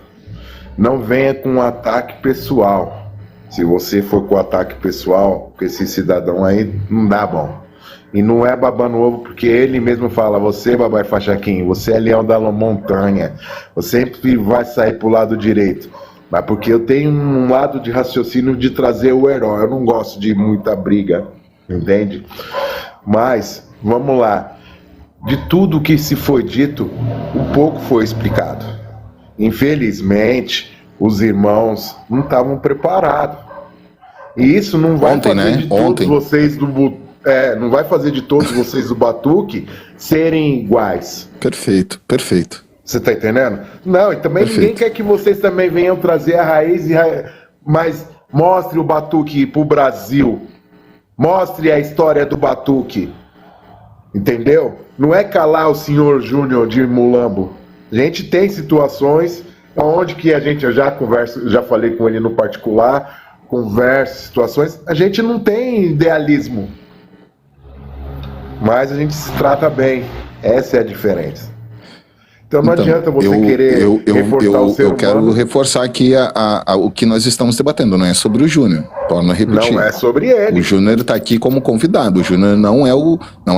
Não venha com um ataque pessoal. Se você for com ataque pessoal, com esse cidadão aí, não dá bom. E não é babando ovo, porque ele mesmo fala, você, Babai Fachaquim, você é leão da montanha, você sempre vai sair pro lado direito. Mas porque eu tenho um lado de raciocínio de trazer o herói, eu não gosto de muita briga, entende? Mas, vamos lá, de tudo que se foi dito, um pouco foi explicado. Infelizmente, os irmãos não estavam preparados. E isso não vai fazer de todos vocês não vai fazer de todos vocês do Batuque serem iguais. Perfeito, perfeito. Você tá entendendo? Não, e também ninguém quer que vocês também venham trazer a raiz, mas mostre o Batuque pro Brasil. Mostre a história do Batuque. Entendeu? Não é calar o senhor Júnior de Mulambo. A gente tem situações onde que a gente, eu já falei com ele no particular, situações, a gente não tem idealismo. Mas a gente se trata bem. Essa é a diferença. Então não adianta você querer reforçar o ser humano. Eu quero reforçar aqui o que nós estamos debatendo, não é sobre o Júnior. Torno a repetir. Não é sobre ele. O Júnior está aqui como convidado. O Júnior não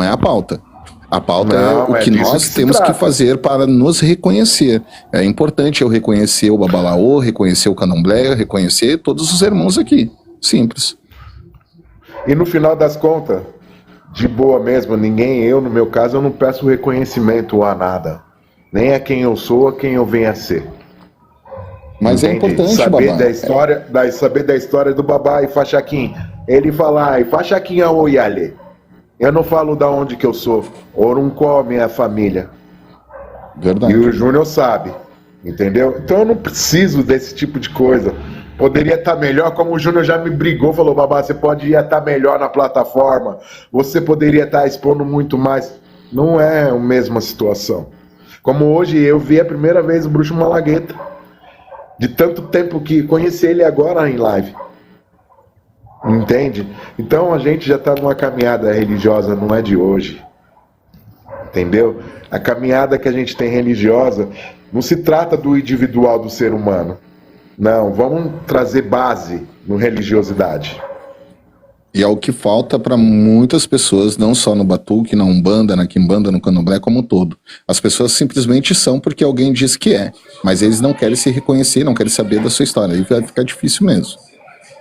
é a pauta. A pauta é o que nós temos que fazer para nos reconhecer. É importante eu reconhecer o Babalaô, reconhecer o Candomblé, reconhecer todos os irmãos aqui. Simples. E no final das contas, de boa mesmo, no meu caso, eu não peço reconhecimento a nada. Nem a quem eu sou, a quem eu venho a ser. Mas entende? É importante, saber da história do Babá e Fachaquim. Ele fala, e Fachaquim é o Iale. Eu não falo da onde que eu sou. Oruncó, minha família. Verdade. E o Júnior sabe. Entendeu? Então eu não preciso desse tipo de coisa. Poderia estar melhor, como o Júnior já me brigou, falou, Babá, você poderia estar melhor na plataforma. Você poderia estar expondo muito mais. Não é a mesma situação. Como hoje eu vi a primeira vez o Bruxo Malagueta. de tanto tempo que conheci ele agora em live. Entende? Então a gente já está numa caminhada religiosa, não é de hoje. Entendeu? A caminhada que a gente tem religiosa não se trata do individual do ser humano. Não, vamos trazer base no religiosidade. E é o que falta para muitas pessoas, não só no batuque, na umbanda, na quimbanda, no candomblé, como um todo. As pessoas simplesmente são porque alguém diz que é, mas eles não querem se reconhecer, não querem saber da sua história. Aí vai ficar difícil mesmo.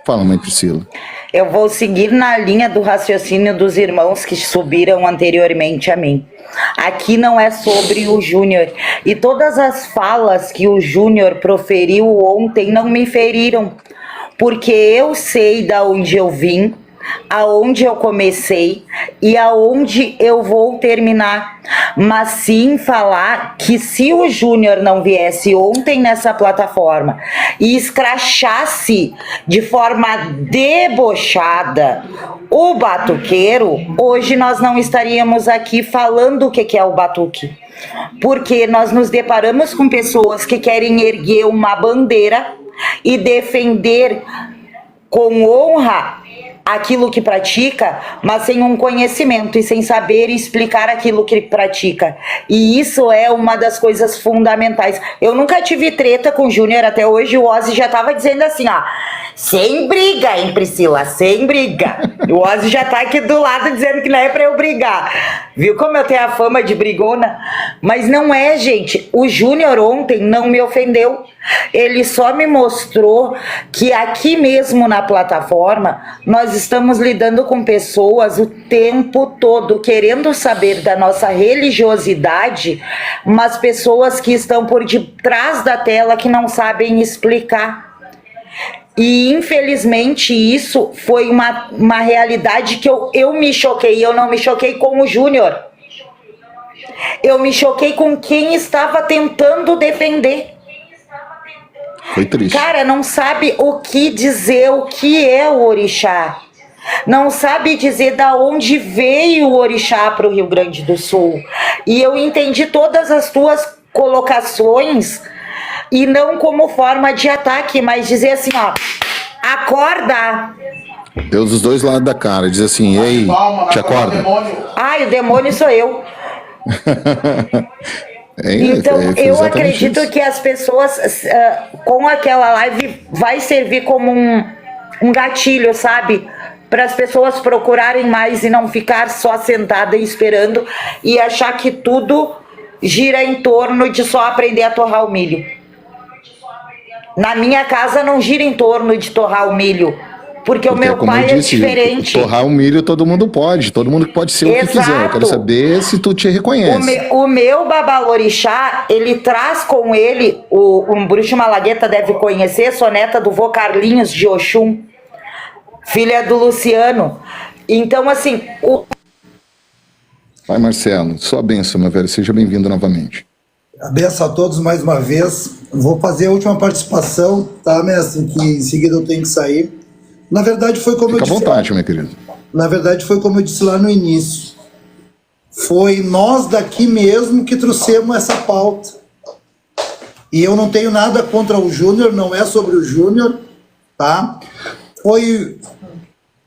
Fala, mãe Priscila. Eu vou seguir na linha do raciocínio dos irmãos que subiram anteriormente a mim. Aqui não é sobre o Júnior. E todas as falas que o Júnior proferiu ontem não me feriram. Porque eu sei da onde eu vim, aonde eu comecei e aonde eu vou terminar. Mas sim falar que se o Júnior não viesse ontem nessa plataforma e escrachasse de forma debochada o batuqueiro, hoje nós não estaríamos aqui falando o que é o batuque. Porque nós nos deparamos com pessoas que querem erguer uma bandeira e defender com honra aquilo que pratica, mas sem um conhecimento e sem saber explicar aquilo que pratica. E isso é uma das coisas fundamentais. Eu nunca tive treta com o Júnior até hoje. O Ozzy já tava dizendo assim, ó, sem briga, hein, Priscila, sem briga. O Ozzy já tá aqui do lado dizendo que não é pra eu brigar. Viu como eu tenho a fama de brigona? Mas não é, gente. O Júnior ontem não me ofendeu. Ele só me mostrou que aqui mesmo na plataforma nós estamos lidando com pessoas o tempo todo querendo saber da nossa religiosidade, mas pessoas que estão por detrás da tela que não sabem explicar. E infelizmente isso foi uma realidade que eu me choquei. Eu não me choquei com o Júnior. Eu me choquei com quem estava tentando defender. Foi triste. Cara, não sabe o que dizer, o que é o orixá. Não sabe dizer da onde veio o orixá para o Rio Grande do Sul. E eu entendi todas as tuas colocações, e não como forma de ataque, mas dizer assim, ó, acorda. Deus dos dois lados da cara, diz assim, ei, te acorda. Ai, o demônio sou eu. Então, eu acredito isso. Que as pessoas, com aquela live, vai servir como um gatilho, sabe? Para as pessoas procurarem mais e não ficar só sentada esperando e achar que tudo gira em torno de só aprender a torrar o milho. Na minha casa não gira em torno de torrar o milho. Porque o meu pai é diferente. Torrar o milho todo mundo pode ser o que quiser. Eu quero saber se tu te reconhece. O meu babalorixá, ele traz com ele, um bruxo malagueta deve conhecer, sou neta do vô Carlinhos de Oxum, filha do Luciano. Então, assim... Vai, Marcelo, sua bênção, meu velho, seja bem-vindo novamente. A benção a todos mais uma vez. Vou fazer a última participação, tá, mestre? Que em seguida eu tenho que sair. Na verdade, foi como Fica eu disse. Fica à vontade, meu querido. Na verdade, foi como eu disse lá no início. Foi nós daqui mesmo que trouxemos essa pauta. E eu não tenho nada contra o Júnior, não é sobre o Júnior, tá? Foi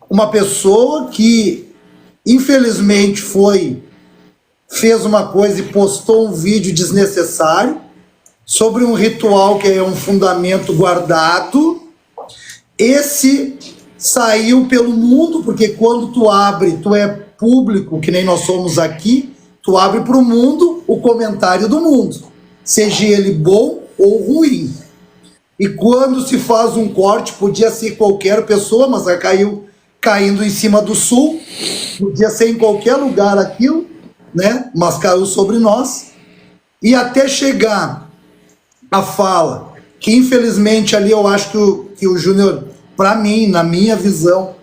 uma pessoa que, infelizmente, fez uma coisa e postou um vídeo desnecessário sobre um ritual que é um fundamento guardado. Esse saiu pelo mundo, porque quando tu abre, tu é público, que nem nós somos aqui, tu abre para o mundo o comentário do mundo, seja ele bom ou ruim. E quando se faz um corte, podia ser qualquer pessoa, mas caiu caindo em cima do Sul, podia ser em qualquer lugar aquilo, né? Mas caiu sobre nós. E até chegar a fala, que infelizmente ali eu acho que o Júnior, para mim, na minha visão,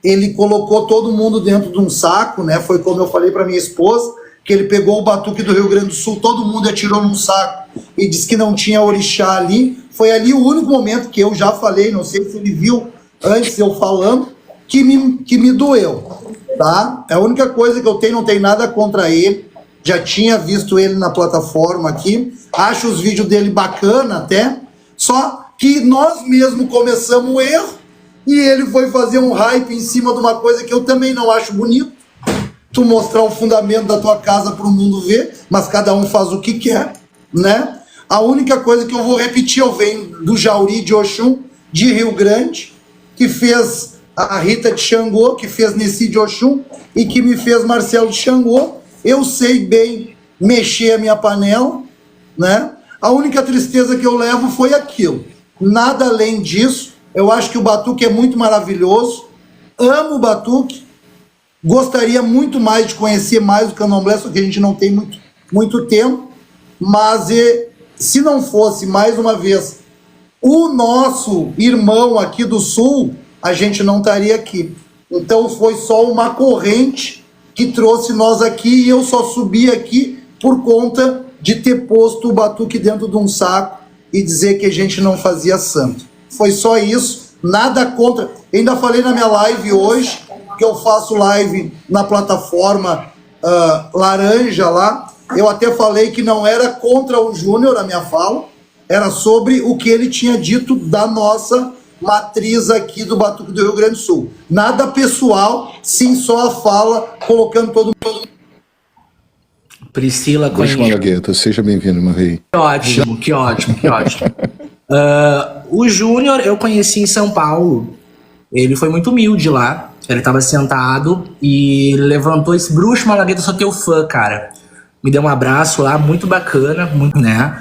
ele colocou todo mundo dentro de um saco, né? Foi como eu falei para minha esposa, que ele pegou o batuque do Rio Grande do Sul, todo mundo atirou num saco e disse que não tinha orixá ali. Foi ali o único momento que eu já falei, não sei se ele viu antes eu falando, que me doeu, tá? É a única coisa que eu tenho, não tem nada contra ele. Já tinha visto ele na plataforma aqui, acho os vídeos dele bacana até, só que nós mesmos começamos o erro e ele foi fazer um hype em cima de uma coisa que eu também não acho bonito. Tu mostrar o fundamento da tua casa para o mundo ver, mas cada um faz o que quer, né? A única coisa que eu vou repetir, eu venho do Jauri de Oxum, de Rio Grande, que fez a Rita de Xangô, que fez Nessi de Oxum e que me fez Marcelo de Xangô. Eu sei bem mexer a minha panela, né? A única tristeza que eu levo foi aquilo. Nada além disso. Eu acho que o batuque é muito maravilhoso. Amo o batuque. Gostaria muito mais de conhecer mais o candomblé, só que a gente não tem muito tempo. Mas se não fosse, mais uma vez, o nosso irmão aqui do Sul, a gente não estaria aqui. Então foi só uma corrente que trouxe nós aqui e eu só subi aqui por conta de ter posto o batuque dentro de um saco e dizer que a gente não fazia santo. Foi só isso, nada contra. Eu ainda falei na minha live hoje, que eu faço live na plataforma Laranja lá, eu até falei que não era contra o Júnior a minha fala, era sobre o que ele tinha dito da nossa matriz aqui do Batuque do Rio Grande do Sul. Nada pessoal, sim, só a fala, colocando todo mundo. Priscila Bruxo Malagueta, seja bem-vindo, meu rei. Que ótimo. O Júnior eu conheci em São Paulo. Ele foi muito humilde lá. Ele estava sentado e levantou esse Bruxo Malagueta, sou teu fã, cara. Me deu um abraço lá, muito bacana, muito, né?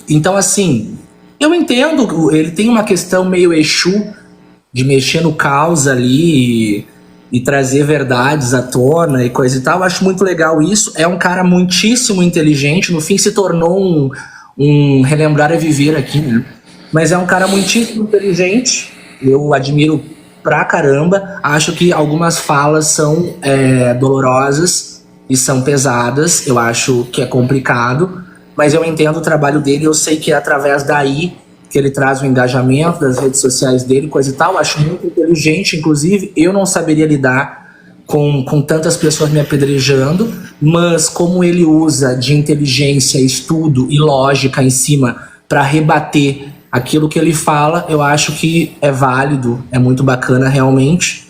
Então, assim, eu entendo, ele tem uma questão meio Exu, de mexer no caos ali e trazer verdades à tona e coisa e tal. Eu acho muito legal isso. É um cara muitíssimo inteligente, no fim se tornou um relembrar é viver aqui, né? Mas é um cara muitíssimo inteligente, eu admiro pra caramba. Acho que algumas falas são dolorosas e são pesadas, eu acho que é complicado, mas eu entendo o trabalho dele, eu sei que é através daí que ele traz o engajamento das redes sociais dele, coisa e tal. Acho muito inteligente, inclusive eu não saberia lidar com tantas pessoas me apedrejando, mas como ele usa de inteligência, estudo e lógica em cima para rebater aquilo que ele fala, eu acho que é válido, é muito bacana realmente.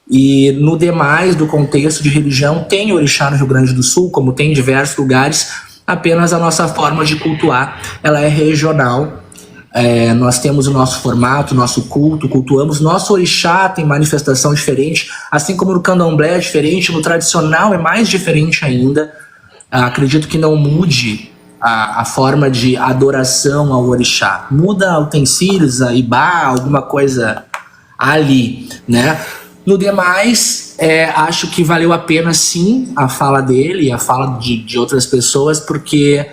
E no demais do contexto de religião, tem orixá no Rio Grande do Sul, como tem em diversos lugares, apenas a nossa forma de cultuar, ela é regional. Nós temos o nosso formato, o nosso culto, cultuamos. Nosso orixá tem manifestação diferente, assim como no candomblé é diferente, no tradicional é mais diferente ainda. Acredito que não mude a forma de adoração ao orixá. Muda utensílios, a ibá, alguma coisa ali, né? No demais, acho que valeu a pena sim a fala dele e a fala de outras pessoas, porque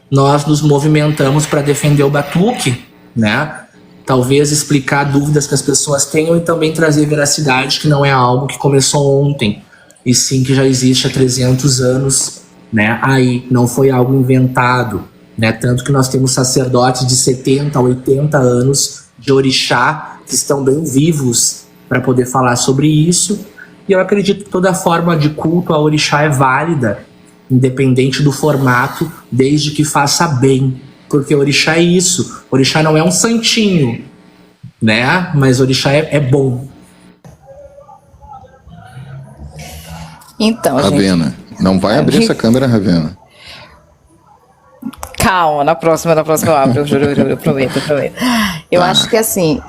nós nos movimentamos para defender o batuque, né? Talvez explicar dúvidas que as pessoas tenham e também trazer veracidade, que não é algo que começou ontem, e sim que já existe há 300 anos, né? Aí não foi algo inventado, né? Tanto que nós temos sacerdotes de 70 a 80 anos de orixá que estão bem vivos para poder falar sobre isso. E eu acredito que toda forma de culto ao orixá é válida, independente do formato, desde que faça bem. Porque orixá é isso. Orixá não é um santinho, né? Mas orixá é bom. Então, Ravena, gente, não vai abrir essa câmera, Ravena. Calma, na próxima eu abro, eu juro, eu prometo. Eu acho que assim,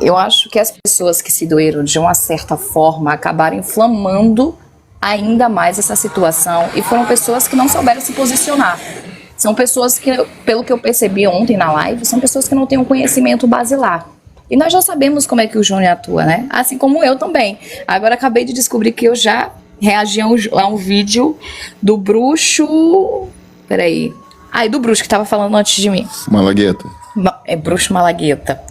as pessoas que se doeram de uma certa forma acabaram inflamando ainda mais essa situação, e foram pessoas que não souberam se posicionar. São pessoas que, pelo que eu percebi ontem na live, são pessoas que não têm um conhecimento basilar. E nós já sabemos como é que o Júnior atua, né? Assim como eu também. Agora acabei de descobrir que eu já reagi a um vídeo do bruxo... Peraí. Do bruxo que tava falando antes de mim. Malagueta. É Bruxo Malagueta.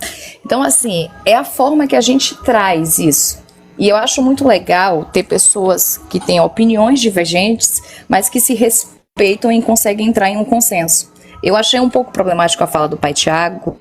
Então, assim, é a forma que a gente traz isso. E eu acho muito legal ter pessoas que têm opiniões divergentes, mas que se respeitam e conseguem entrar em um consenso. Eu achei um pouco problemático a fala do pai Tiago,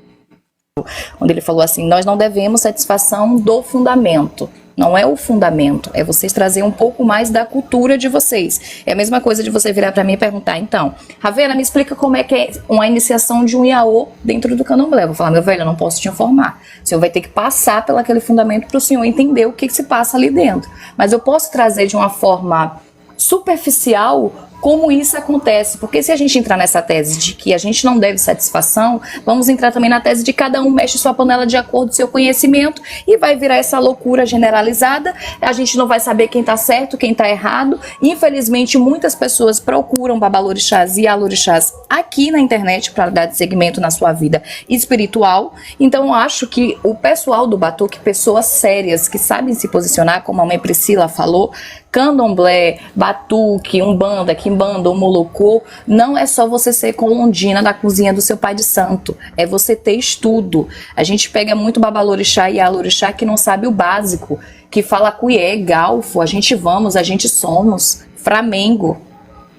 onde ele falou assim: nós não devemos satisfação do fundamento. não é o fundamento, é vocês trazer um pouco mais da cultura de vocês. É a mesma coisa de você virar para mim e perguntar, então, Ravena, me explica como é que é uma iniciação de um Iaô dentro do candomblé. Eu vou falar, meu velho, eu não posso te informar. O senhor vai ter que passar pelo aquele fundamento para o senhor entender o que se passa ali dentro. Mas eu posso trazer de uma forma superficial como isso acontece, porque se a gente entrar nessa tese de que a gente não deve satisfação, vamos entrar também na tese de cada um mexe sua panela de acordo com o seu conhecimento e vai virar essa loucura generalizada, a gente não vai saber quem está certo, quem está errado. Infelizmente, muitas pessoas procuram babalorixás e alorixás aqui na internet para dar segmento na sua vida espiritual. Então, eu acho que o pessoal do Batuque, pessoas sérias que sabem se posicionar, como a mãe Priscila falou, candomblé, batuque, umbanda, quimbanda, omolocô, não é só você ser colondina da cozinha do seu pai de santo, é você ter estudo. A gente pega muito babalorixá e alorixá que não sabe o básico, que fala cuié, galfo, a gente vamos, a gente somos, Flamengo.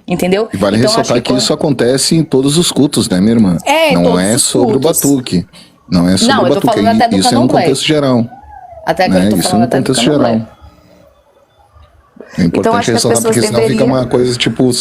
Entendeu? E vale então, ressaltar que isso acontece em todos os cultos, né, minha irmã? Não é sobre o batuque. Não é sobre o batuque. Falando até do isso candomblé. É um contexto geral. Até agora eu tô falando até do candomblé. É importante ressaltar, porque senão fica uma coisa tipo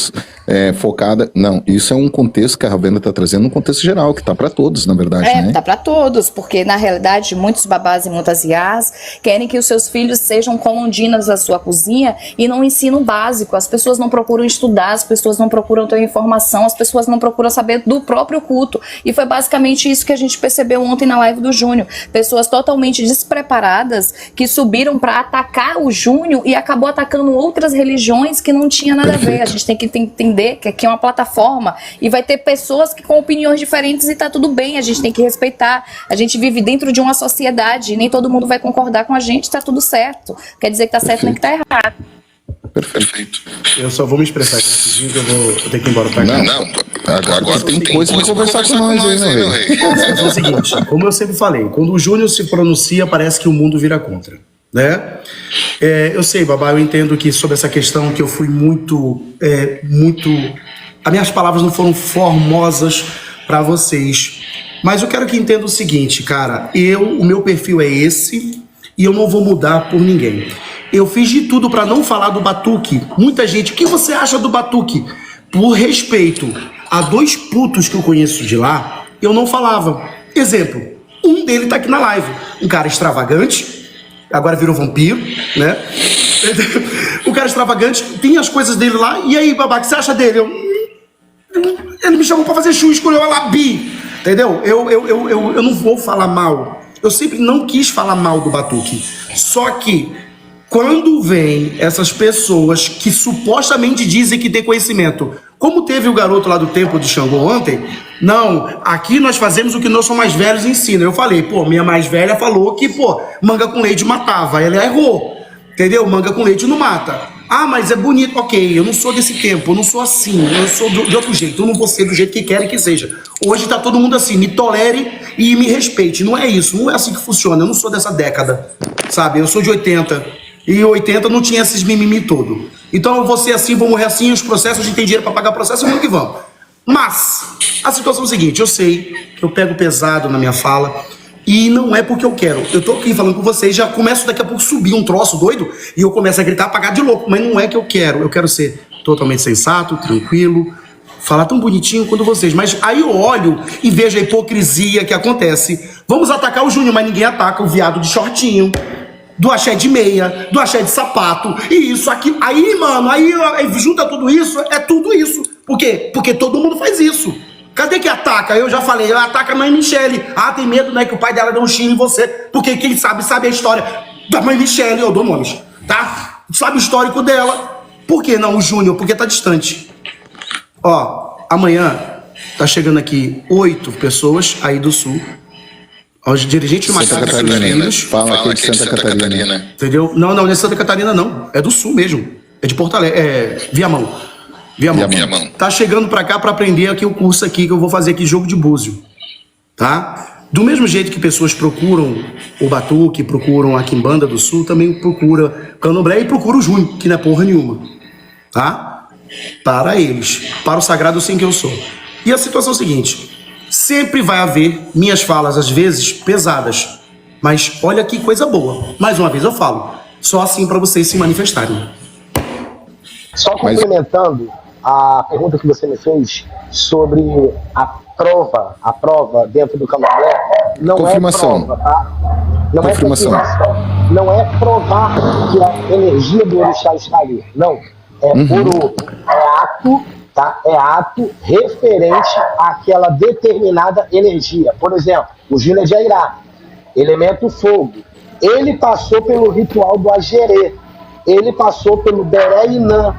focada. Não, isso é um contexto que a Ravena está trazendo, um contexto geral, que tá para todos, na verdade, né? Tá para todos, porque na realidade muitos babás e muitas iás querem que os seus filhos sejam colondinas da sua cozinha e não ensinam o básico. As pessoas não procuram estudar, as pessoas não procuram ter informação, as pessoas não procuram saber do próprio culto. E foi basicamente isso que a gente percebeu ontem na live do Júnior. Pessoas totalmente despreparadas que subiram para atacar o Júnior e acabou atacando outras religiões que não tinha nada a ver. A gente tem que entender que aqui é uma plataforma e vai ter pessoas que com opiniões diferentes e tá tudo bem, a gente tem que respeitar. A gente vive dentro de uma sociedade e nem todo mundo vai concordar com a gente, tá tudo certo. Quer dizer que tá certo nem que tá errado. Perfeito. Eu só vou me expressar aqui rapidinho, que eu vou ter que ir embora pra cá. Agora tem coisa pra conversar com nós aí, meu rei. É o seguinte, como eu sempre falei, quando o Júnior se pronuncia, parece que o mundo vira contra, né? Eu sei, babá, eu entendo que sobre essa questão que eu fui muito... As minhas palavras não foram formosas pra vocês, mas eu quero que entenda o seguinte, cara, o meu perfil é esse e eu não vou mudar por ninguém. Eu fiz de tudo pra não falar do batuque. Muita gente, o que você acha do batuque? Por respeito a 2 putos que eu conheço de lá, eu não falava. Exemplo, um dele tá aqui na live, um cara extravagante, agora virou vampiro, né? O cara extravagante, tem as coisas dele lá, e aí, babá, o que você acha dele? Ele me chamou pra fazer show, escolheu a Labi, entendeu? Eu não vou falar mal. Eu sempre não quis falar mal do batuque. Só que, quando vem essas pessoas que supostamente dizem que tem conhecimento, como teve o garoto lá do templo de Xangô ontem, não, aqui nós fazemos o que nossos mais velhos ensinam. Eu falei, minha mais velha falou que, manga com leite matava. Ela errou, entendeu? Manga com leite não mata. Ah, mas é bonito. Ok, eu não sou desse tempo, eu não sou assim, eu sou de outro jeito, eu não vou ser do jeito que querem que seja. Hoje tá todo mundo assim, me tolere e me respeite. Não é isso, não é assim que funciona, eu não sou dessa década, sabe? Eu sou de 80. E 80 não tinha esses mimimi todo. Então eu vou ser assim, vou morrer assim, os processos, a gente tem dinheiro pra pagar processo, vamos que vamos. Mas, a situação é a seguinte, eu sei que eu pego pesado na minha fala, e não é porque eu quero. Eu tô aqui falando com vocês, já começo daqui a pouco subir um troço doido, e eu começo a gritar, apagar de louco, mas não é que eu quero ser totalmente sensato, tranquilo, falar tão bonitinho quanto vocês. Mas aí eu olho e vejo a hipocrisia que acontece. Vamos atacar o Júnior, mas ninguém ataca o viado de shortinho, do axé de meia, do axé de sapato, e isso aqui. Aí, mano, aí junta tudo isso, é tudo isso. Por quê? Porque todo mundo faz isso. Cadê que ataca? Eu já falei, ataca a mãe Michele. Ah, tem medo, né, que o pai dela deu um chino em você. Porque quem sabe a história da mãe Michele, eu dou nomes, tá? Sabe o histórico dela. Por que não o Júnior? Porque tá distante. Ó, amanhã tá chegando aqui 8 pessoas aí do Sul. Os dirigentes de Santa Catarina, fala aqui de Santa Catarina. Entendeu? Não é Santa Catarina, não. É do Sul mesmo. É de Porto Alegre. É Viamão. Tá chegando pra cá pra aprender aqui o curso aqui que eu vou fazer aqui, jogo de búzio. Tá? Do mesmo jeito que pessoas procuram o batuque, procuram a quimbanda do Sul, também procura candomblé e procura o Júnior, que não é porra nenhuma. Tá? Para eles. Para o sagrado sim que eu sou. E a situação é a seguinte... Sempre vai haver minhas falas, às vezes, pesadas. Mas olha que coisa boa. Mais uma vez eu falo. Só assim para vocês se manifestarem. Só complementando a pergunta que você me fez sobre a prova dentro do candomblé, não confirmação. É prova, tá? Não Confirmação. É confirmação. Não é provar que a energia do orixá está ali. Não. É puro, é ato, tá? É ato referente àquela determinada energia. Por exemplo, o Júnior de Airá, elemento fogo. Ele passou pelo ritual do Agerê. Ele passou pelo Beré Inã,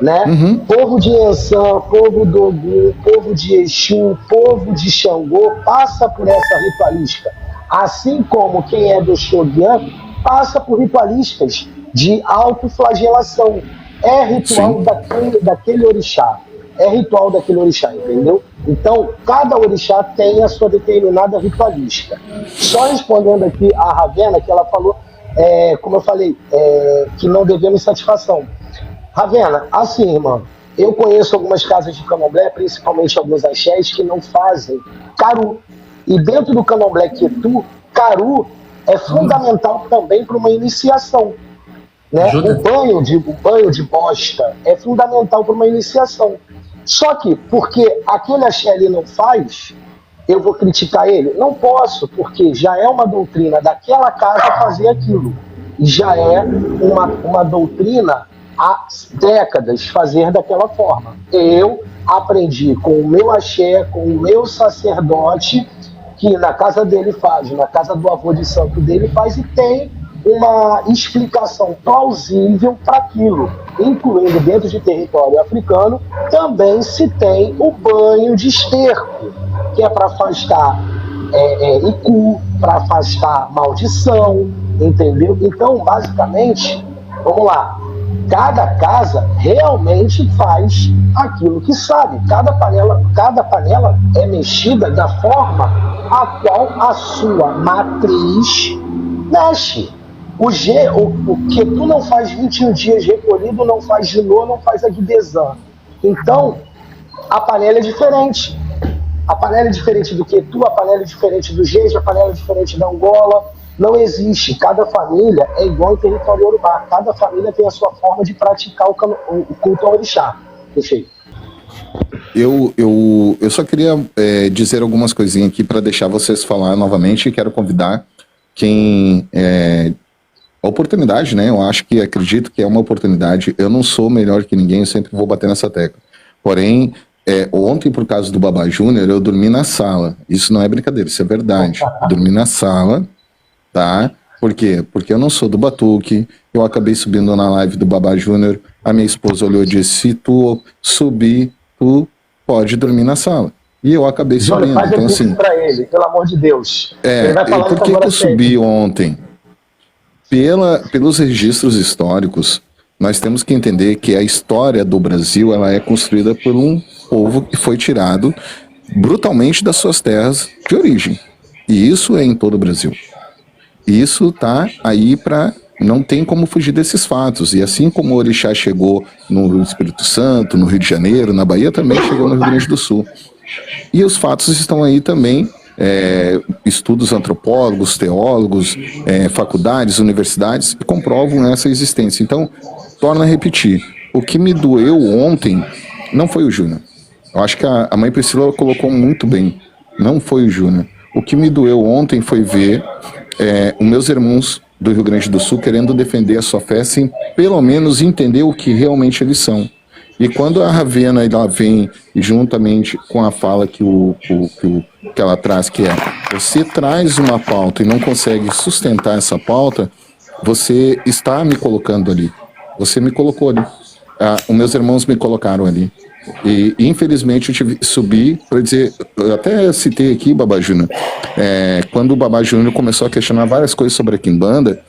né? Povo de Ançã, povo do Ogum, povo de Exu, povo de Xangô, passa por essa ritualística. Assim como quem é do Xoguian passa por ritualísticas de autoflagelação. É ritual daquele orixá. É ritual daquele orixá, entendeu? Então, cada orixá tem a sua determinada ritualística. Só respondendo aqui a Ravena, que ela falou, como eu falei, que não devemos satisfação. Ravena, assim, irmã, eu conheço algumas casas de candomblé, principalmente alguns axés, que não fazem caru. E dentro do candomblé Quetu, caru é fundamental também para uma iniciação. Né? O banho de bosta é fundamental para uma iniciação. Só que, porque aquele axé ali não faz, eu vou criticar ele? Não posso, porque já é uma doutrina daquela casa fazer aquilo. E já é uma doutrina há décadas fazer daquela forma. Eu aprendi com o meu axé, com o meu sacerdote, que na casa dele faz, na casa do avô de santo dele faz, e tem uma explicação plausível para aquilo, incluindo dentro de território africano, também se tem o banho de esterco, que é para afastar iku, para afastar maldição, entendeu? Então, basicamente, vamos lá, cada casa realmente faz aquilo que sabe, cada panela é mexida da forma a qual a sua matriz mexe. O Quetu não faz 21 dias recolhido, não faz Jinô, não faz Aguidezã. Então, a panela é diferente. A panela é diferente do Quetu, a panela é diferente do Jeje, a panela é diferente da Angola. Não existe. Cada família é igual em território urubá. Cada família tem a sua forma de praticar o culto ao orixá. Perfeito. Eu só queria dizer algumas coisinhas aqui para deixar vocês falar novamente, e quero convidar quem... a oportunidade, né? Eu acredito que é uma oportunidade. Eu não sou melhor que ninguém, eu sempre vou bater nessa tecla. Porém, ontem, por causa do Babá Júnior, eu dormi na sala. Isso não é brincadeira, isso é verdade. Eu dormi na sala, tá? Por quê? Porque eu não sou do Batuque, eu acabei subindo na live do Babá Júnior, a minha esposa olhou e disse, se tu subir, tu pode dormir na sala. E eu acabei subindo. Faz então, assim, pra ele, pelo amor de Deus. Ele vai falar por que eu subi ontem? Pelos registros históricos, nós temos que entender que a história do Brasil ela é construída por um povo que foi tirado brutalmente das suas terras de origem. E isso é em todo o Brasil. Isso tá aí para... Não tem como fugir desses fatos. E assim como o orixá chegou no Espírito Santo, no Rio de Janeiro, na Bahia, também chegou no Rio Grande do Sul. E os fatos estão aí também... estudos antropólogos, teólogos, faculdades, universidades que comprovam essa existência. Então, torna a repetir, o que me doeu ontem não foi o Júnior. Eu acho que a mãe Priscila colocou muito bem, não foi o Júnior. O que me doeu ontem foi ver os meus irmãos do Rio Grande do Sul querendo defender a sua fé sem pelo menos entender o que realmente eles são. E quando a Ravena ela vem juntamente com a fala que ela traz, que você traz uma pauta e não consegue sustentar essa pauta, você está me colocando ali. Você me colocou ali. Os meus irmãos me colocaram ali. E infelizmente eu tive que subir para dizer, eu até citei aqui Babá Júnior, quando o Babá Júnior começou a questionar várias coisas sobre a quimbanda,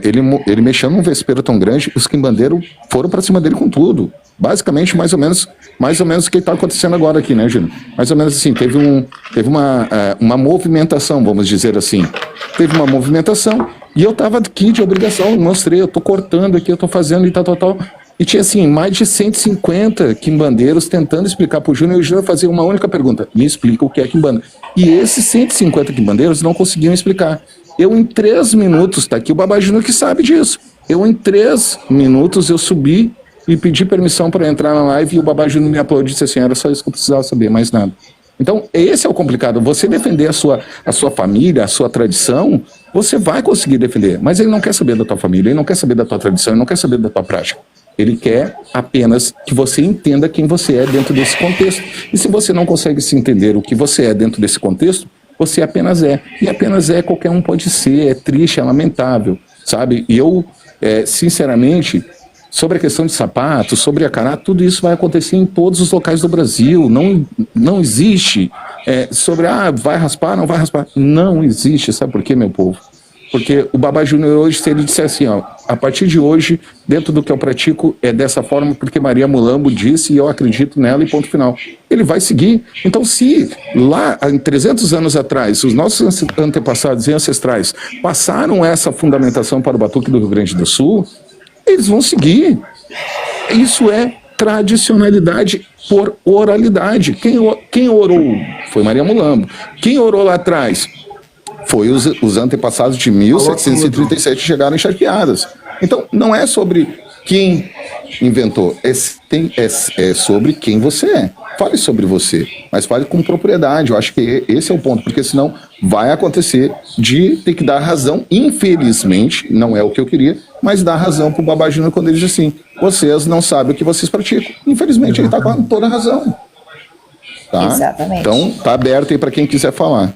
ele mexeu num vespeiro tão grande que os quimbandeiros foram para cima dele com tudo. Basicamente, mais ou menos o que está acontecendo agora aqui, né, Júnior? Mais ou menos assim, teve uma movimentação, vamos dizer assim. Teve uma movimentação e eu estava aqui de obrigação, mostrei, eu estou cortando aqui, eu estou fazendo e tal. E tinha, assim, mais de 150 quimbandeiros tentando explicar para o Júnior, e o Júnior fazia uma única pergunta, me explica o que é quimbanda. E esses 150 quimbandeiros não conseguiam explicar. Eu em 3 minutos, tá aqui o Babá Júnior que sabe disso. Eu em 3 minutos eu subi e pedi permissão para entrar na live e o Babá Júnior me aplaudiu e disse assim, era só isso que eu precisava saber, mais nada. Então, esse é o complicado. Você defender a sua família, a sua tradição, você vai conseguir defender. Mas ele não quer saber da tua família, ele não quer saber da tua tradição, ele não quer saber da tua prática. Ele quer apenas que você entenda quem você é dentro desse contexto. E se você não consegue se entender o que você é dentro desse contexto, você apenas é. E apenas é, qualquer um pode ser, é triste, é lamentável, sabe? E eu, sinceramente, sobre a questão de sapato, sobre a caráter, tudo isso vai acontecer em todos os locais do Brasil. Não existe sobre, vai raspar, não vai raspar. Não existe, sabe por quê, meu povo? Porque o Babá Júnior hoje, se ele disser assim, ó, a partir de hoje, dentro do que eu pratico, é dessa forma porque Maria Mulambo disse e eu acredito nela e ponto final. Ele vai seguir. Então, se lá, há 300 anos atrás, os nossos antepassados e ancestrais passaram essa fundamentação para o Batuque do Rio Grande do Sul, eles vão seguir. Isso é tradicionalidade por oralidade. Quem orou foi Maria Mulambo. Quem orou lá atrás foi os antepassados de 1737 que chegaram encharqueadas. Então, não é sobre quem inventou, é sobre quem você é. Fale sobre você, mas fale com propriedade. Eu acho que esse é o ponto, porque senão vai acontecer de ter que dar razão, infelizmente, não é o que eu queria, mas dar razão pro Babá Júnior quando ele diz assim, vocês não sabem o que vocês praticam. Infelizmente, ele tá com toda a razão. Tá? Exatamente. Então, tá aberto aí para quem quiser falar.